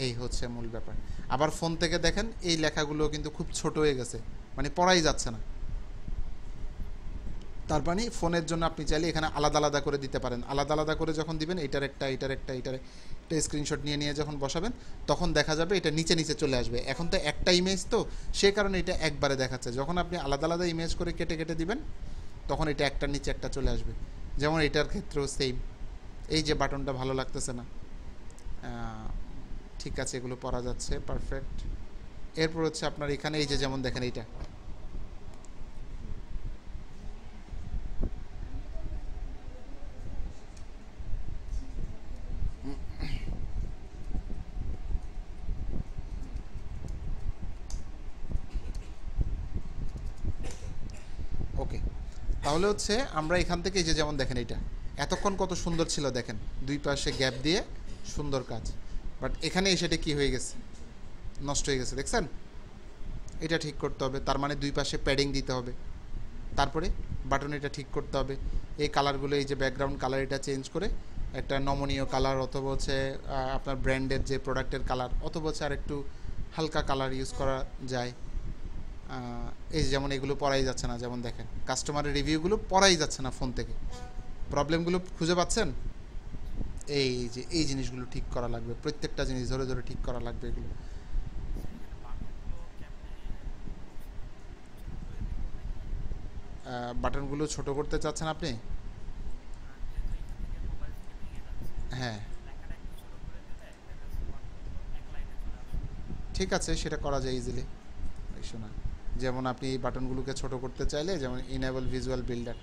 এই হচ্ছে মূল ব্যাপার। আবার ফোন থেকে দেখেন এই লেখাগুলো কিন্তু খুব ছোট হয়ে গেছে, মানে পড়াই যাচ্ছে না। তার মানে ফোনের জন্য আপনি চাইলে এখানে আলাদা আলাদা করে দিতে পারেন। আলাদা আলাদা করে যখন দিবেন, এটার একটা স্ক্রিনশট নিয়ে নিয়ে যখন বসাবেন, তখন দেখা যাবে এটা নিচে নিচে চলে আসবে। এখন তো একটা ইমেজ, তো সে কারণে এটা একবারে দেখাচ্ছে। যখন আপনি আলাদা আলাদা ইমেজ করে কেটে কেটে দিবেন, তখন এটা একটার নিচে একটা চলে আসবে। যেমন এটার ক্ষেত্রেও সেম। এই যে বাটনটা ভালো লাগতেছে না, ঠিক আছে, এগুলো পড়া যাচ্ছে, পারফেক্ট। এরপর হচ্ছে আপনার এখানে এই যে যেমন দেখেন এইটা, ওকে। তাহলে হচ্ছে আমরা এখান থেকে এই যে যেমন দেখেন এইটা এতক্ষণ কত সুন্দর ছিল, দেখেন দুই পাশে গ্যাপ দিয়ে সুন্দর কাজ, বাট এখানে এসে এটা কী হয়ে গেছে? নষ্ট হয়ে গেছে, দেখছেন? এটা ঠিক করতে হবে, তার মানে দুই পাশে প্যাডিং দিতে হবে। তারপরে বাটন এটা ঠিক করতে হবে, এই কালারগুলো, এই যে ব্যাকগ্রাউন্ড কালার এটা চেঞ্জ করে একটা নমনীয় কালার, অথবা হচ্ছে আপনার ব্র্যান্ডের যে প্রোডাক্টের কালার, অথবা হচ্ছে আর একটু হালকা কালার ইউজ করা যায়। এই যেমন এগুলো পড়াই যাচ্ছে না, যেমন দেখেন কাস্টমারের রিভিউগুলো পড়াই যাচ্ছে না ফোন থেকে। প্রবলেমগুলো খুঁজে পাচ্ছেন? এই যে এই জিনিসগুলো ঠিক করা লাগবে, প্রত্যেকটা জিনিস ধরে ধরে ঠিক করা লাগবে এগুলো। স্যার এখানে বাটনগুলো কেমনে ছোট করে দিব নাকি? বাটনগুলো ছোট করতে চাচ্ছেন আপনি? যেহেতু এখান থেকে মোবাইল থেকে ভেঙে যাচ্ছে, হ্যাঁ, লেখাটা একটু ছোট করে দিলে দেখা যাচ্ছে বাটনগুলো এক লাইনে চলে আসবে। ঠিক আছে, সেটা করা যায় ইজিলি। শোনা, যেমন আপনি এই বাটনগুলোকে ছোট করতে চাইলে, যেমন ইনেবল ভিজুয়াল বিল্ডার,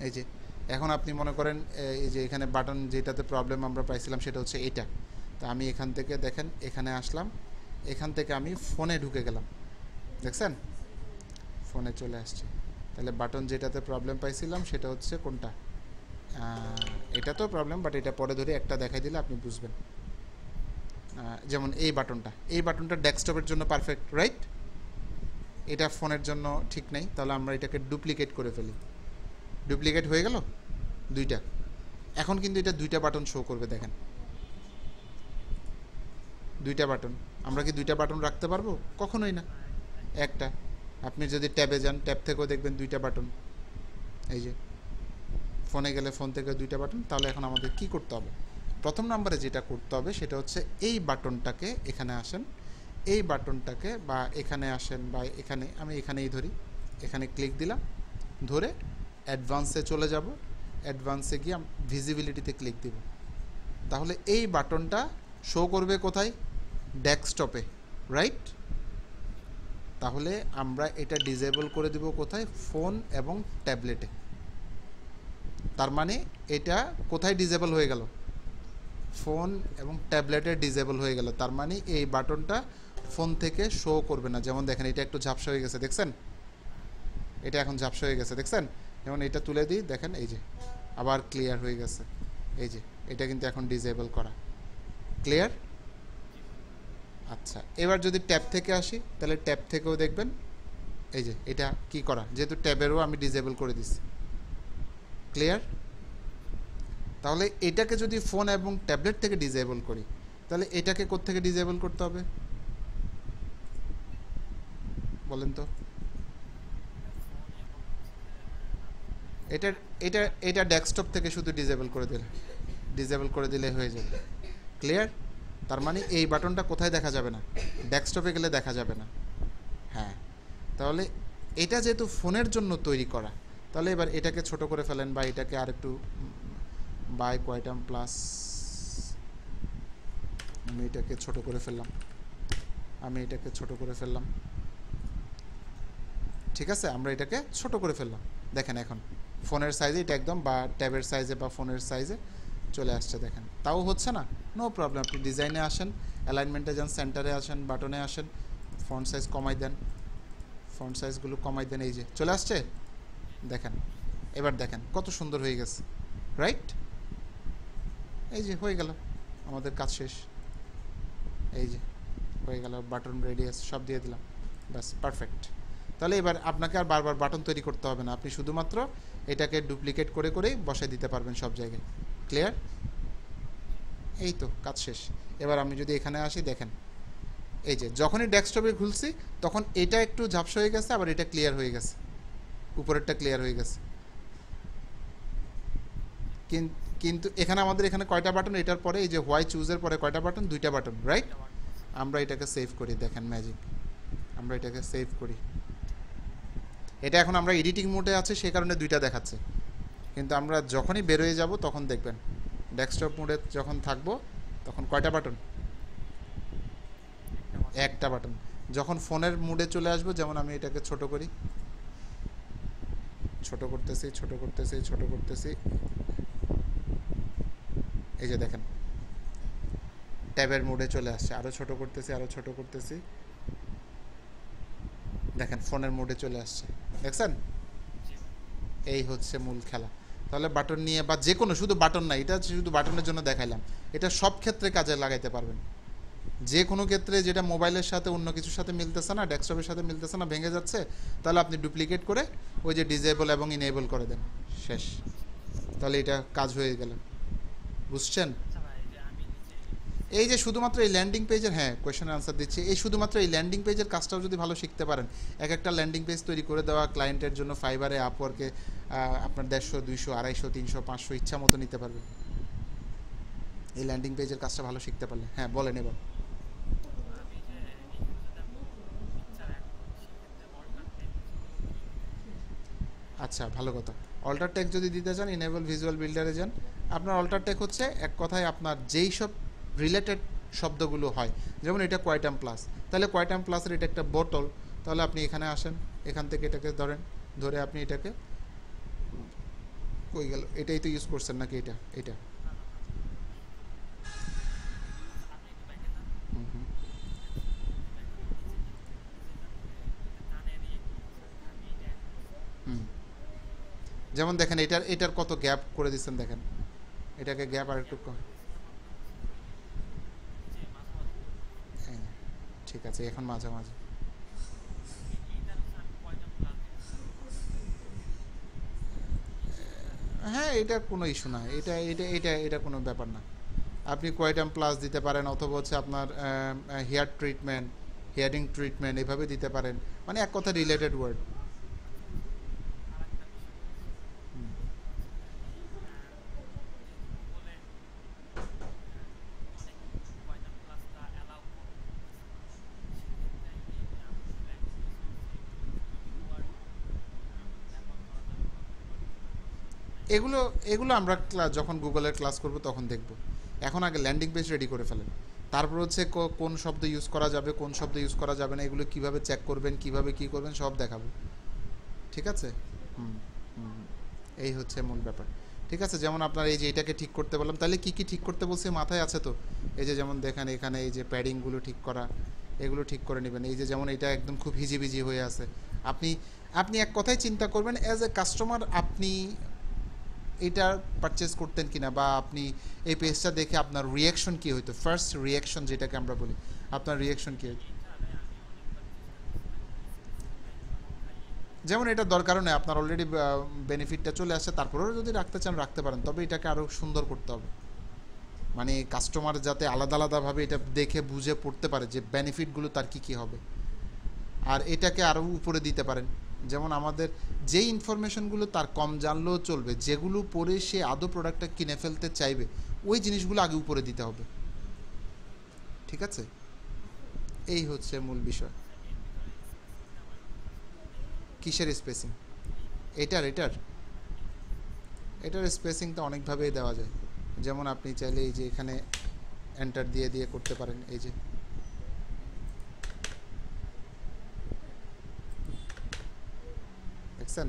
এই যে এখন আপনি মনে করেন এই যে এখানে বাটন যেটাতে প্রবলেম আমরা পাইছিলাম সেটা হচ্ছে এটা। তো আমি এখান থেকে দেখেন এখানে আসলাম, এখান থেকে আমি ফোনে ঢুকে গেলাম, দেখছেন ফোনে চলে আসছে। তাহলে বাটন যেটাতে প্রবলেম পাইছিলাম সেটা হচ্ছে কোনটা, এটা তো প্রবলেম, বাট এটা পরে ধরে একটা দেখাই দিলে আপনি বুঝবেন। যেমন এই বাটনটা ডেস্কটপের জন্য পারফেক্ট, রাইট? এটা ফোনের জন্য ঠিক নেই, তাহলে আমরা এটাকে ডুপ্লিকেট করে ফেলি। ডুপ্লিকেট হয়ে গেল দুইটা। এখন কিন্তু এটা দুইটা বাটন শো করবে, দেখেন দুইটা বাটন। আমরা কি দুইটা বাটন রাখতে পারবো? কখনোই না, একটা। আপনি যদি ট্যাবে যান, ট্যাব থেকেও দেখবেন দুইটা বাটন। এই যে ফোনে গেলে ফোন থেকে দুইটা বাটন। তাহলে এখন আমাদের কি করতে হবে? প্রথম নম্বরে যেটা করতে হবে সেটা হচ্ছে এই বাটনটাকে, এখানে আসেন, এই বাটনটাকে, বা এখানে আসেন, বা এখানে, আমি এখানেই ধরি, এখানে ক্লিক দিলাম, ধরে অ্যাডভান্সে চলে যাব। অ্যাডভান্সে গিয়ে ভিজিবিলিটিতে ক্লিক দিব। তাহলে এই বাটনটা শো করবে কোথায়? ডেস্কটপে, রাইট? তাহলে আমরা এটা ডিসেবল করে দিব কোথায়? ফোন এবং ট্যাবলেটে। তার মানে এটা কোথায় ডিসেবল হয়ে গেল? ফোন এবং ট্যাবলেটে ডিসেবল হয়ে গেল। তার মানে এই বাটনটা ফোন থেকে শো করবে না। যেমন দেখেন এটা একটু ঝাপসা হয়ে গেছে, দেখছেন? এটা এখন ঝাপসা হয়ে গেছে, দেখছেন? যেমন এটা তুলে দিই, দেখেন এই যে আবার ক্লিয়ার হয়ে গেছে। এই যে এটা কিন্তু এখন ডিসেবল করা, ক্লিয়ার? আচ্ছা, এবার যদি ট্যাব থেকে আসি, তাহলে ট্যাব থেকেও দেখবেন এই যে এটা কি করা, যেহেতু ট্যাবেরও আমি ডিসেবল করে দিচ্ছি, ক্লিয়ার? তাহলে এটাকে যদি ফোন এবং ট্যাবলেট থেকে ডিসেবল করি, তাহলে এটাকে কোত্থেকে ডিসেবল করতে হবে বলেন তো? ফোন এবং হচ্ছে এটা এটা এটা ডেস্কটপ থেকে শুধু ডিসেবল করে দিলে হয়ে যাবে, ক্লিয়ার? তার মানে এই বাটনটা কোথায় দেখা যাবে না? ডেস্কটপে গেলে দেখা যাবে না। হ্যাঁ, তাহলে এটা যেহেতু ফোনের জন্য তৈরি করা, তাহলে এবার এটাকে ছোট করে ফেলেন, বা এটাকে আর একটু বাই কোয়াইটাম প্লাস, আমি এটাকে ছোট করে ফেললাম, ঠিক আছে? আমরা এটাকে ছোট করে ফেললাম, দেখেন এখন ফোনের সাইজে এটা একদম, বা ট্যাবের সাইজে বা ফোনের সাইজে চলে আসছে, দেখেন। তাও হচ্ছে না, নো প্রবলেম, আপনি ডিজাইনে আসেন, অ্যালাইনমেন্টে যান, সেন্টারে আসেন, বাটনে আসেন, ফন্ট সাইজ কমাই দেন, ফন্ট সাইজগুলো কমাই দেন, এই যে চলে আসছে, দেখেন। এবার দেখেন কত সুন্দর হয়ে গেছে, রাইট? এই যে হয়ে গেল, আমাদের কাজ শেষ। এই যে হয়ে গেল, বাটন রেডিয়াস সব দিয়ে দিলাম, ব্যাস পারফেক্ট। তাহলে এবার আপনাকে আর বারবার বাটন তৈরি করতে হবে না, আপনি শুধুমাত্র এটাকে ডুপ্লিকেট করে করেই বসাই দিতে পারবেন সব জায়গায়, ক্লিয়ার? এই তো কাজ শেষ। এবার আমি যদি এখানে আসি, দেখেন এই যে যখনই ডেস্কটপে খুলছি তখন এটা একটু ঝাপসা হয়ে গেছে, আবার এটা ক্লিয়ার হয়ে গেছে, উপরেরটা ক্লিয়ার হয়ে গেছে। কিন্তু এখানে আমাদের এখানে কয়টা বাটন? এটার পরে এই যে হোয়াই চুজের পরে কয়টা বাটন? দুইটা বাটন, রাইট? দুইটা বাটন আছে। আমরা এটাকে সেভ করি, দেখেন ম্যাজিক, আমরা এটাকে সেভ করি। এটা এখন আমরা এডিটিং মোডে আছে, সেই কারণে দুইটা দেখাচ্ছে, কিন্তু আমরা যখনই বেরোয় যাব তখন দেখবেন ডেস্কটপ মোডে যখন থাকবো তখন কয়টা বাটন? একটা বাটন। একটা বাটন। যখন ফোনের মুডে চলে আসবো, যেমন আমি এটাকে ছোট করি, ছোট করতেছি, এই যে দেখেন ট্যাবের মুডে চলে আসছে, আরও ছোট করতেছি, দেখেন ফোনের মুডে চলে আসছে, দেখছেন? জি। এই হচ্ছে মূল খেলা। তাহলে বাটন নিয়ে বা যে কোনো, শুধু বাটন না, এটা শুধু বাটনের জন্য দেখাইলাম, এটা সব ক্ষেত্রে কাজে লাগাইতে পারবেন। যে কোনো ক্ষেত্রে যেটা মোবাইলের সাথে অন্য কিছুর সাথে মিলতেছে না, ডেস্কটপের সাথে মিলতেছে না, ভেঙে যাচ্ছে, তাহলে আপনি ডুপ্লিকেট করে ওই যে ডিজেবল এবং ইনেবল করে দেন, শেষ। তাহলে এটা কাজ হয়ে গেল। বুঝছেন? আচ্ছা ভাই, এই যে আমি নিচে এই যে শুধুমাত্র এই ল্যান্ডিং পেজের, হ্যাঁ কোয়েশ্চেনের আনসার দিচ্ছি, এই শুধুমাত্র এই ল্যান্ডিং পেজের কাজটাও যদি ভালো শিখতে পারেন, এক একটা ল্যান্ডিং পেজ তৈরি করে দেওয়া ক্লায়েন্টের জন্য ফাইবারে, আপওয়ার্কে আপনার 150, 200, 250, 300, 500 ইচ্ছা মতো নিতে পারবেন এই ল্যান্ডিং পেজের কাজটা ভালো শিখতে পারলে। হ্যাঁ বলেন এবার। আমি যে এইখানে যদি আমি পিকচার অ্যাড করি, সেক্ষেত্রে অল্টার টেক্সট আচ্ছা ভালো কথা। অল্টার টেক যদি দিতে চান, ইনেবল ভিজুয়াল বিল্ডারে যান। আপনার অল্টার টেক হচ্ছে এক কথায় আপনার যেই সব রিলেটেড শব্দগুলো হয়, যেমন এটা কোয়াইটাম প্লাস, তাহলে কোয়াইটাম প্লাসের এটা একটা বোতল, তাহলে আপনি এখানে আসেন, এখান থেকে এটাকে ধরেন, ধরে আপনি এটাকে, কই গেল, এটাই তো ইউজ করছেন নাকি, এটা এটা না না না, আপনি একটু ব্যাকে যান, হুম হুম ব্যাকে যান, নিচে নিচে যান, কানের ইয়েগুলো আছে, আমি এটা অ্যাড করছি। হুম। যেমন দেখেন এটার কত গ্যাপ করে দিচ্ছেন, দেখেন এটাকে গ্যাপ আর একটু গ্যাপ করে দিয়েছিলাম আপনার হচ্ছে এই যে মাঝামাঝি করে দিয়েছি। হ্যাঁ, ঠিক আছে এখন মাঝামাঝি। এইটার হচ্ছে আমি কয়টা প্লাস দিতে পারি, হ্যাঁ এটা কোনো ইস্যু না, এটা কোনো ব্যাপার না। আপনি কোয়াইটাম প্লাস দিতে পারেন, অথবা হচ্ছে আপনার হেয়ার ট্রিটমেন্ট, হেয়ারিং ট্রিটমেন্ট এভাবে দিতে পারেন, মানে এক কথা রিলেটেড ওয়ার্ড। আচ্ছা আচ্ছা। আর একটা বিষয় হচ্ছে হচ্ছে যে এই যেহেতু গুগলে অনেক পয়দান প্লাসটা অ্যালাউ করতেছে না, সেক্ষেত্রে কি আমাদের ল্যান্ডিং পেজে হচ্ছে কিওয়ার্ড ব্যবহার করা যাবে বা কিওয়ার্ড মানে এগুলো এগুলো আমরা যখন গুগলের ক্লাস করব তখন দেখব। এখন আগে ল্যান্ডিং পেজ রেডি করে ফেলেন, তারপর হচ্ছে কোন শব্দ ইউজ করা যাবে, কোন শব্দ ইউজ করা যাবে না, এগুলো কিভাবে চেক করবেন, কিভাবে কি করবেন সব দেখাবো। ঠিক আছে? হুম হুম, এই হচ্ছে মূল ব্যাপার। ঠিক আছে, যেমন আপনার এই যে এটাকে ঠিক করতে বললাম, তাহলে কি কি ঠিক করতে বলছি মাথায় আছে তো? এই যে যেমন দেখেন এখানে এই যে প্যাডিংগুলো ঠিক করা, এগুলো ঠিক করে নেবেন। এই যে যেমন এটা একদম খুব হিজিবিজি হয়ে আছে, আপনি আপনি এক কথায় চিন্তা করবেন অ্যাজ এ কাস্টমার, আপনি এটা পারচেস করতেন কিনা, বা আপনি এই পেজটা দেখে আপনার রিয়াকশন কী হইতো, ফার্স্ট রিয়াকশন যেটাকে আমরা বলি, আপনার রিয়াকশন কী হইতো? এইটারে আমি অনেকবার চেষ্টা করছিলাম একটু স্পেসিফিক খাইয়ে। যেমন এটা দরকারও নেই, আপনার অলরেডি বেনিফিটটা চলে আসছে, তারপরেও যদি রাখতে চান রাখতে পারেন, তবে এটাকে আরও সুন্দর করতে হবে, মানে কাস্টমার যাতে আলাদা আলাদাভাবে এটা দেখে বুঝে পড়তে পারে যে বেনিফিটগুলো তার কী কী হবে। আর এটাকে আরও উপরে দিতে পারেন, যেমন আমাদের যেই ইনফরমেশনগুলো তার কম জানলেও চলবে, যেগুলো পরে সে আদৌ প্রোডাক্টটা কিনে ফেলতে চাইবে, ওই জিনিসগুলো আগে উপরে দিতে হবে। ঠিক আছে, এই হচ্ছে মূল বিষয়। আচ্ছা, এর ভিতরে স্পেসিংটা আমার একটু জাস্ট দেখে দিবেন। কিসের স্পেসিং? এইখানে এটার এটার এটার স্পেসিং। এটার স্পেসিংটা অনেকভাবেই দেওয়া যায়। যেমন আপনি চাইলে এই যে এখানে এন্টার দিয়ে দিয়ে করতে পারেন, এই যে দেখছেন,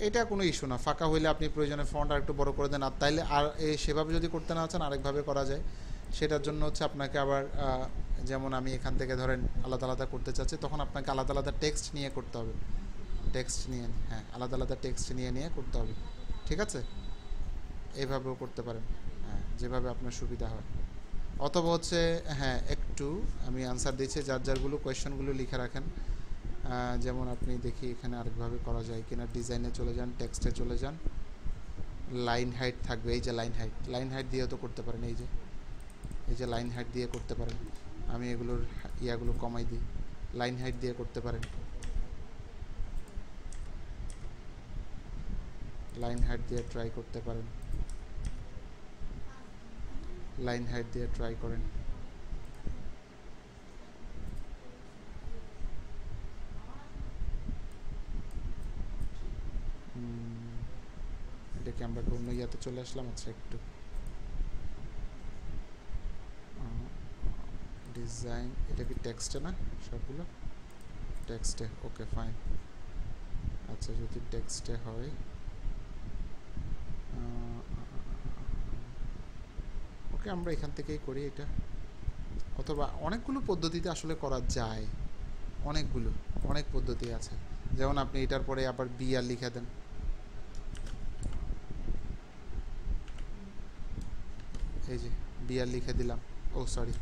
এটা কোনো ইস্যু না, ফাঁকা হইলে আপনি প্রয়োজনে ফন্ট আর একটু বড় করে দেন, আর তাইলে আর সেভাবে যদি করতে না চান আরেকভাবে করা যায়। সেটার জন্য হচ্ছে আপনাকে আবার যেমন আমি এখান থেকে ধরেন আলাদা আলাদা করতে চাচ্ছি, তখন আপনাকে আলাদা আলাদা টেক্সট নিয়ে করতে হবে, টেক্সট নিয়ে, হ্যাঁ আলাদা আলাদা টেক্সট নিয়ে নিয়ে করতে হবে। ঠিক আছে, এইভাবেও করতে পারেন, হ্যাঁ যেভাবে আপনার সুবিধা হয়। অথবা হচ্ছে, হ্যাঁ একটু আমি আনসার দিচ্ছি, যার যারগুলো কোয়েশ্চেনগুলো লিখে রাখেন। যেমন আপনি দেখি এখানে আরেকভাবে করা যায় কিনা, ডিজাইনে চলে যান, টেক্সটে চলে যান, লাইন হাইট থাকবে, এই যে লাইন হাইট দিয়েও তো করতে পারেন, এই যে লাইন হাইট দিয়ে করতে পারেন। আমি এগুলোর ইয়াগুলো কমাই দিই, লাইন হাইট দিয়ে করতে পারেন, লাইন হাইট দিয়ে ট্রাই করতে পারেন, লাইন হাইট দিয়ে ট্রাই করেন। এটাকে আমরা অন্য ইয়াতে চলে আসলাম। আচ্ছা একটু ডিজাইন, এটা কি টেক্সটে না সবগুলো? টেক্সটে, ওকে ফাইন। আচ্ছা যদি টেক্সটে হয়, ওকে আমরা এখান থেকেই করি এটা, অথবা অনেকগুলো পদ্ধতিতে আসলে করা যায়, অনেক পদ্ধতি আছে। যেমন আপনি এটার পরে আবার বি আর লিখে দেন, এই যে বিআর লিখে দিলাম, ও সরি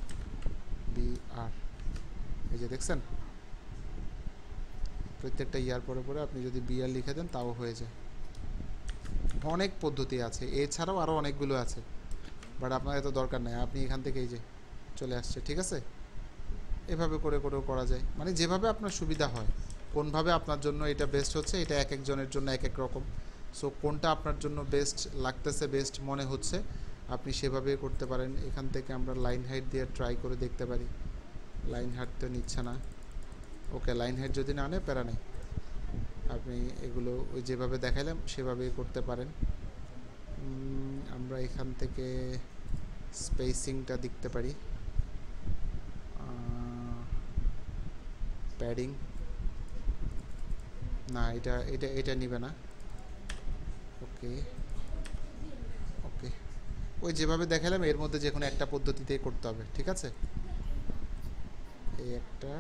বিআর, এই যে দেখছেন প্রত্যেকটা ইয়ার পরে পরে আপনি যদি বিআর লিখে দেন তাও হয়ে যায়। অনেক পদ্ধতি আছে, এছাড়াও আরও অনেকগুলো আছে, বাট আপনার এত দরকার নেই, আপনি এখান থেকে এই যে চলে আসছে, ঠিক আছে। এভাবে করে করেও করা যায়, মানে যেভাবে আপনার সুবিধা হয়, কোনভাবে আপনার জন্য এটা বেস্ট হচ্ছে, এটা এক একজনের জন্য এক এক রকম। সো কোনটা আপনার জন্য বেস্ট লাগতেছে, বেস্ট মনে হচ্ছে, আপনি সেভাবে করতে পারেন। এখান থেকে আমরা লাইন হাইট দিয়ে ট্রাই করে দেখতে পারি। লাইন হাইট তো নিচ্ছে না, ওকে লাইন হাইট যদি না আনে প্যারা নেই, আপনি এগুলো ওই যেভাবে দেখাইলাম সেভাবেই করতে পারেন। আমরা এখান থেকে স্পেসিংটা দেখতে পারি, প্যাডিং না, এটা এটা এটা নিবে না। ওকে ওকে, ওই যেভাবে দেখালাম এর মধ্যে যে কোনো একটা পদ্ধতিতেই করতে হবে, ঠিক আছে। এই একটা,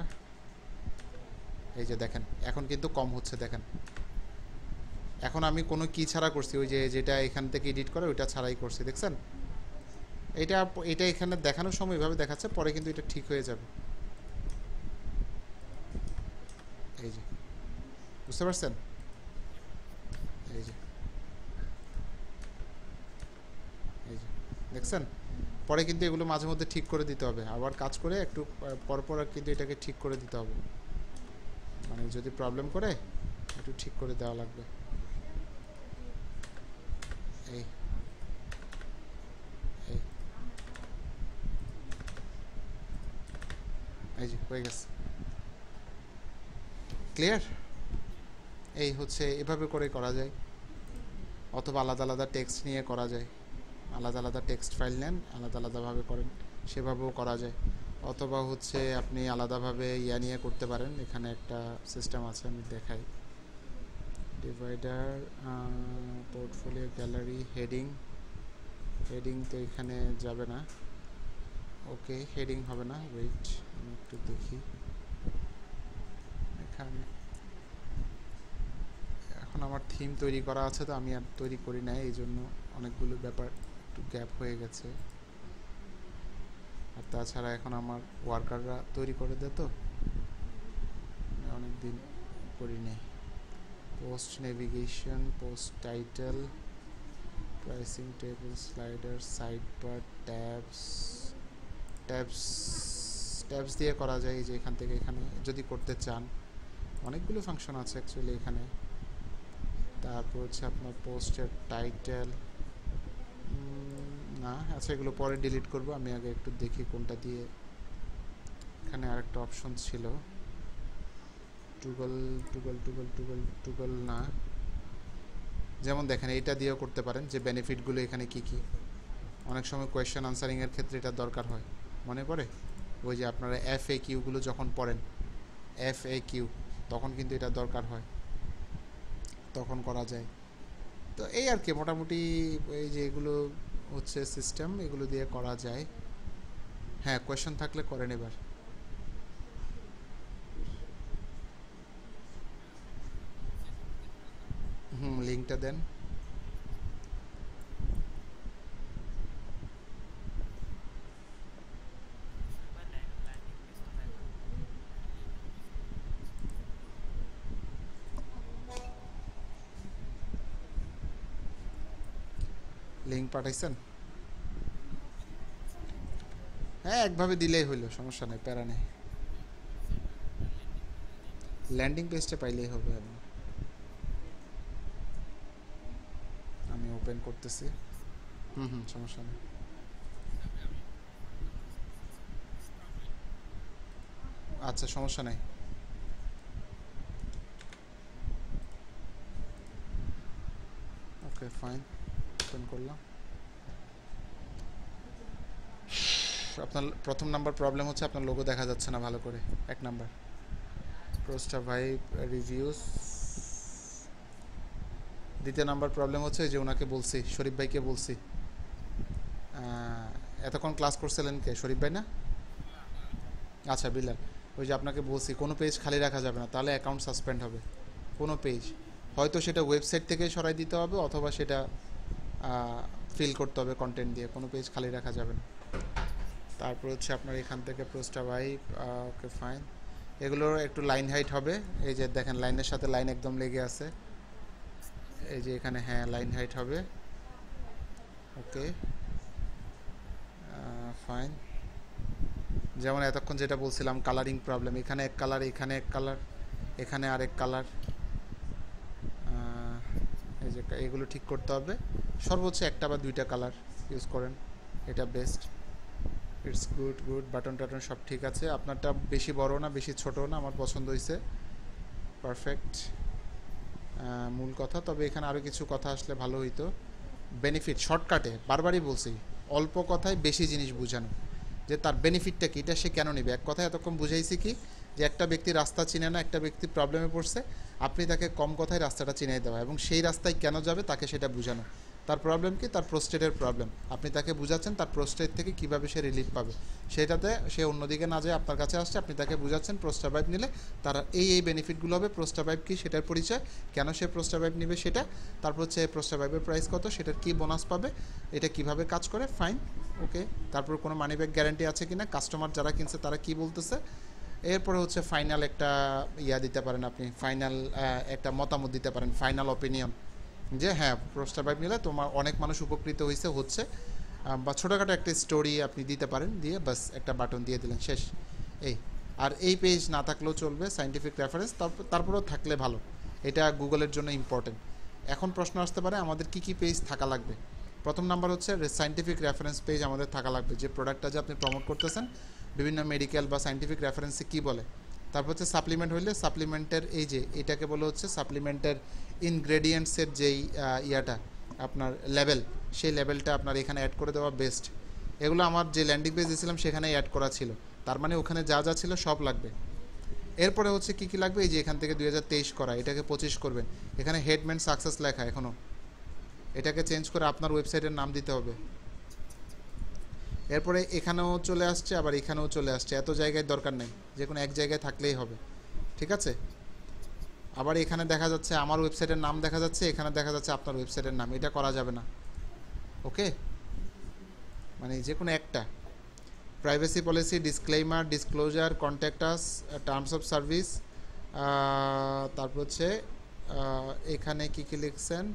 এই যে দেখেন এখন কিন্তু কম হচ্ছে, দেখেন এখন আমি কোনো কি ছাড়া করছি, ওই যে যেটা এখান থেকে এডিট করে ওইটা ছাড়াই করছি, দেখছেন। এটা এটা এখানে দেখানোর সময় এভাবে দেখাচ্ছে, পরে কিন্তু এটা ঠিক হয়ে যাবে। এই যে বুঝতে পারছেন, এই যে এই যে দেখছেন, পরে কিন্তু এগুলো মাঝে মধ্যে ঠিক করে দিতে হবে, আবার কাজ করে একটু পরপর কিন্তু এটাকে ঠিক করে দিতে হবে, মানে যদি প্রবলেম করে একটু ঠিক করে দেওয়া লাগবে। এই এই এই যে হয়ে গেছে, ক্লিয়ার। এই হচ্ছে এভাবে করে করা যায়, অথবা আলাদা আলাদা টেক্সট নিয়ে করা যায়, আলাদা আলাদা টেক্সট ফাইল নেন, আলাদা আলাদাভাবে করেন, সেভাবেও করা যায়। অথবা হচ্ছে আপনি আলাদাভাবে ইয়া নিয়ে করতে পারেন, এখানে একটা সিস্টেম আছে আমি দেখাই, divider, portfolio, gallery, heading, heading তো এখানে যাবে না, ওকে হেডিং হবে না, ওয়েট আমি একটু দেখি এখানে। এখন আমার থিম তৈরি করা আছে, তো আমি আর তৈরি করি না, এই জন্য অনেকগুলো ব্যাপার একটু গ্যাপ হয়ে গেছে। আর তাছাড়া এখন আমার ওয়ার্কাররা তৈরি করে দেয়, তো অনেক দিন করি নাই। Post navigation, post title, pricing table, slider, side bar, tabs, tabs tabs দিয়ে করা যায়, যে এখান থেকে এখানে যদি করতে চান, অনেকগুলো ফাংশন আছে অ্যাকচুয়ালি এখানে। তারপর হচ্ছে আপনার পোস্টের টাইটেল, না আচ্ছা এগুলো পরে ডিলিট করব, আমি আগে একটু দেখি কোনটা দিয়ে। এখানে আরেকটা অপশন ছিল, toggle toggle toggle toggle toggle না, যেমন দেখেন এইটা দিয়েও করতে পারেন, যে বেনিফিটগুলো এখানে কি কি। অনেক সময় কোয়েশ্চেন আনসারিংয়ের ক্ষেত্রে এটা দরকার হয়, মনে পড়ে ওই যে আপনারা FAQ-গুলো যখন পড়েন, FAQ, তখন কিন্তু এটা দরকার হয়, তখন করা যায়। তো এই আর কি মোটামুটি, এই যে এগুলো হচ্ছে সিস্টেম, এগুলো দিয়ে করা যায়। হ্যাঁ কোয়েশ্চেন থাকলে করেন এবার। লিঙ্কটা দেন। লিঙ্ক পাঠাইছেন? হ্যাঁ একভাবে দিলেই হইলো, সমস্যা নেই, প্যারা নেই, ল্যান্ডিং পেজটা পাইলেই হবে। আমি ওপেন করতেছি, সমস্যা নেই। আচ্ছা সমস্যা নেই, ওকে ফাইন, ওপেন করলাম। আপনার প্রথম নাম্বার প্রবলেম হচ্ছে আপনার লোগো দেখা যাচ্ছে না ভালো করে, এক নাম্বার। প্রোস্টা ভাইব রিভিউস। দ্বিতীয় নাম্বার প্রবলেম হচ্ছে যে ওনাকে বলছি, শরীফ ভাইকে বলছি, এতক্ষণ ক্লাস করছিলেন কে, শরীফ ভাই না? আচ্ছা বিলাল, ওই যে আপনাকে বলছি কোনো পেজ খালি রাখা যাবে না, তাহলে অ্যাকাউন্ট সাসপেন্ড হবে। কোনো পেজ হয়তো সেটা ওয়েবসাইট থেকে সরাই দিতে হবে, অথবা সেটা ফিল করতে হবে কন্টেন্ট দিয়ে, কোনো পেজ খালি রাখা যাবে না। তারপর হচ্ছে আপনার এখান থেকে প্রোস্টা ভাইব, ওকে ফাইন। এগুলোর একটু লাইন হাইট হবে, এই যে দেখেন লাইনের সাথে লাইন একদম লেগে আছে, এই যে এখানে হ্যাঁ লাইন হাইট হবে, ওকে ফাইন। যেমন এতক্ষণ যেটা বলছিলাম কালারিং প্রবলেম, এখানে এক কালার, এখানে এক কালার, এখানে আরেক কালার, এই যে এগুলো ঠিক করতে হবে। সর্বোচ্চ একটা বা দুইটা কালার ইউজ করেন, এটা best. Its good good, button টাটন সব ঠিক আছে। আপনারটা বেশি বড় না বেশি ছোট না, আমার পছন্দ হয়েছে, পারফেক্ট। মূল কথা, তবে এখানে আরও কিছু কথা আসলে ভালো হইতো। বেনিফিট শর্টকাটে বারবারই বলছি, অল্প কথায় বেশি জিনিস বোঝানো, যে তার বেনিফিটটা কী, এটা সে কেন নেবে। এক কথায় এতক্ষণ বুঝাইছি কি, যে একটা ব্যক্তি রাস্তা চিনে না, একটা ব্যক্তি প্রবলেমে পড়ছে, আপনি তাকে কম কথায় রাস্তাটা চিনিয়ে দেওয়া এবং সেই রাস্তায় কেন যাবে তাকে সেটা বোঝানো। তার প্রবলেম কি, তার প্রোস্টেটের প্রবলেম, আপনি তাকে বুঝাচ্ছেন তার প্রোস্টেট থেকে কীভাবে সে রিলিফ পাবে, সেটাতে সে অন্যদিকে না যায় আপনার কাছে আসছে, আপনি তাকে বুঝাচ্ছেন প্রোস্টা ভাইব নিলে তার এই বেনিফিটগুলো হবে। প্রোস্টা ভাইব কী সেটার পরিচয়, কেন সে প্রোস্টা ভাইব নেবে সেটা, তারপর হচ্ছে প্রোস্টা ভাইবের প্রাইস কত, সেটার কী বোনাস পাবে, এটা কিভাবে কাজ করে, ফাইন ওকে। তারপর কোনো মানি ব্যাক গ্যারান্টি আছে কি না, কাস্টমার যারা কিনছে তারা কি বলতেছে। এরপরে হচ্ছে ফাইনাল একটা দিতে পারেন আপনি, ফাইনাল একটা মতামত দিতে পারেন, ফাইনাল অপিনিয়ন, যে হ্যাঁ প্রোস্টা ভাইব নিলে তোমার অনেক মানুষ উপকৃত হচ্ছে, বা ছোটোখাটো একটা স্টোরি আপনি দিতে পারেন, দিয়ে বাস একটা বাটন দিয়ে দিলেন, শেষ। এই আর এই পেজ না থাকলেও চলবে, সায়েন্টিফিক রেফারেন্স তারপরেও থাকলে ভালো, এটা গুগলের জন্য ইম্পর্টেন্ট। এখন প্রশ্ন আসতে পারে আমাদের কি কি পেজ থাকা লাগবে। প্রথম নাম্বার হচ্ছে সায়েন্টিফিক রেফারেন্স পেজ আমাদের থাকা লাগবে, যে প্রোডাক্টটা যে আপনি প্রমোট করতেছেন বিভিন্ন মেডিকেল বা সায়েন্টিফিক রেফারেন্সে কী বলে। তারপর হচ্ছে সাপ্লিমেন্ট হইলে সাপ্লিমেন্টের এই যে এটাকে বলে হচ্ছে সাপ্লিমেন্টের ইনগ্রেডিয়েন্টসের যেই ইয়াটা আপনার লেভেল, সেই লেভেলটা আপনার এখানে অ্যাড করে দেওয়া বেস্ট। এগুলো আমার যে ল্যান্ডিং পেজ দিয়েছিলাম সেখানেই অ্যাড করা ছিল, তার মানে ওখানে যা যা ছিল সব লাগবে। এরপরে হচ্ছে কী কী লাগবে, এই যে এখান থেকে 2023 করা, এটাকে 25 করবেন। এখানে হেডম্যান সাকসেস লেখা এখনও, এটাকে চেঞ্জ করে আপনার ওয়েবসাইটের নাম দিতে হবে। এরপরে এখানেও চলে আসছে, আবার এখানেও চলে আসছে, এত জায়গায় দরকার নেই, যে কোনো এক জায়গায় থাকলেই হবে, ঠিক আছে। আবার এখানে দেখা যাচ্ছে আমার ওয়েবসাইটের নাম দেখা যাচ্ছে, এখানে দেখা যাচ্ছে আপনার ওয়েবসাইটের নাম, এটা করা যাবে না, ওকে। মানে যে কোনো একটা, privacy policy, disclaimer, disclosure, contact us, terms of service, তারপর হচ্ছে এখানে কী কী লিখছেন,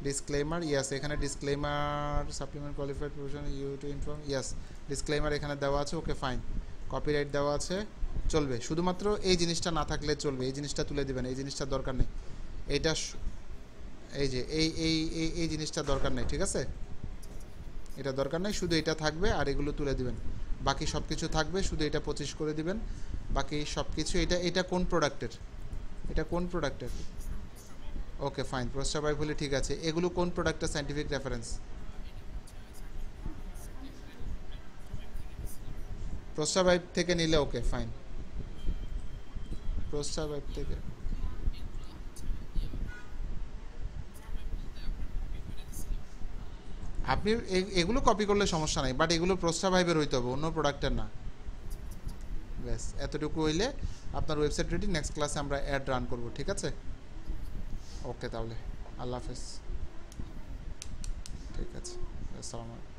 ডিসক্লেমার, ইয়াস এখানে disclaimer, supplement qualified profession you to inform, yes disclaimer এখানে দেওয়া আছে, ওকে ফাইন। কপিরাইট দেওয়া আছে, চলবে। শুধুমাত্র এই জিনিসটা না থাকলে চলবে, এই জিনিসটা তুলে দিবেন, এই জিনিসটা দরকার নেই, এইটা এই যে এই জিনিসটা দরকার নেই, ঠিক আছে, এটা দরকার নেই, শুধু এটা থাকবে আর এগুলো তুলে দিবেন। বাকি সব কিছু থাকবে, শুধু এটা 25 করে দিবেন, বাকি সব কিছু। এটা কোন প্রোডাক্টের, এটা কোন প্রোডাক্টের, ওকে ফাইন, প্রোস্টা ভাইব হলে ঠিক আছে। এগুলো কোন প্রোডাক্টের সায়েন্টিফিক রেফারেন্স, প্রোস্টা ভাইব থেকে নিলে, ওকে ফাইন, প্রোস্টা ভাইব থেকে। আপনি এগুলো কপি করলে সমস্যা নাই, বাট এগুলো প্রোস্টা ভাইবের হইতে হবে, অন্য প্রোডাক্টের না। ব্যাস এতটুকু হইলে আপনার ওয়েবসাইট রেডি, নেক্সট ক্লাসে আমরা অ্যাড রান করব, ঠিক আছে। ওকে তাহলে আল্লাহ হাফেজ, ঠিক আছে, আসসালামু আলাইকুম।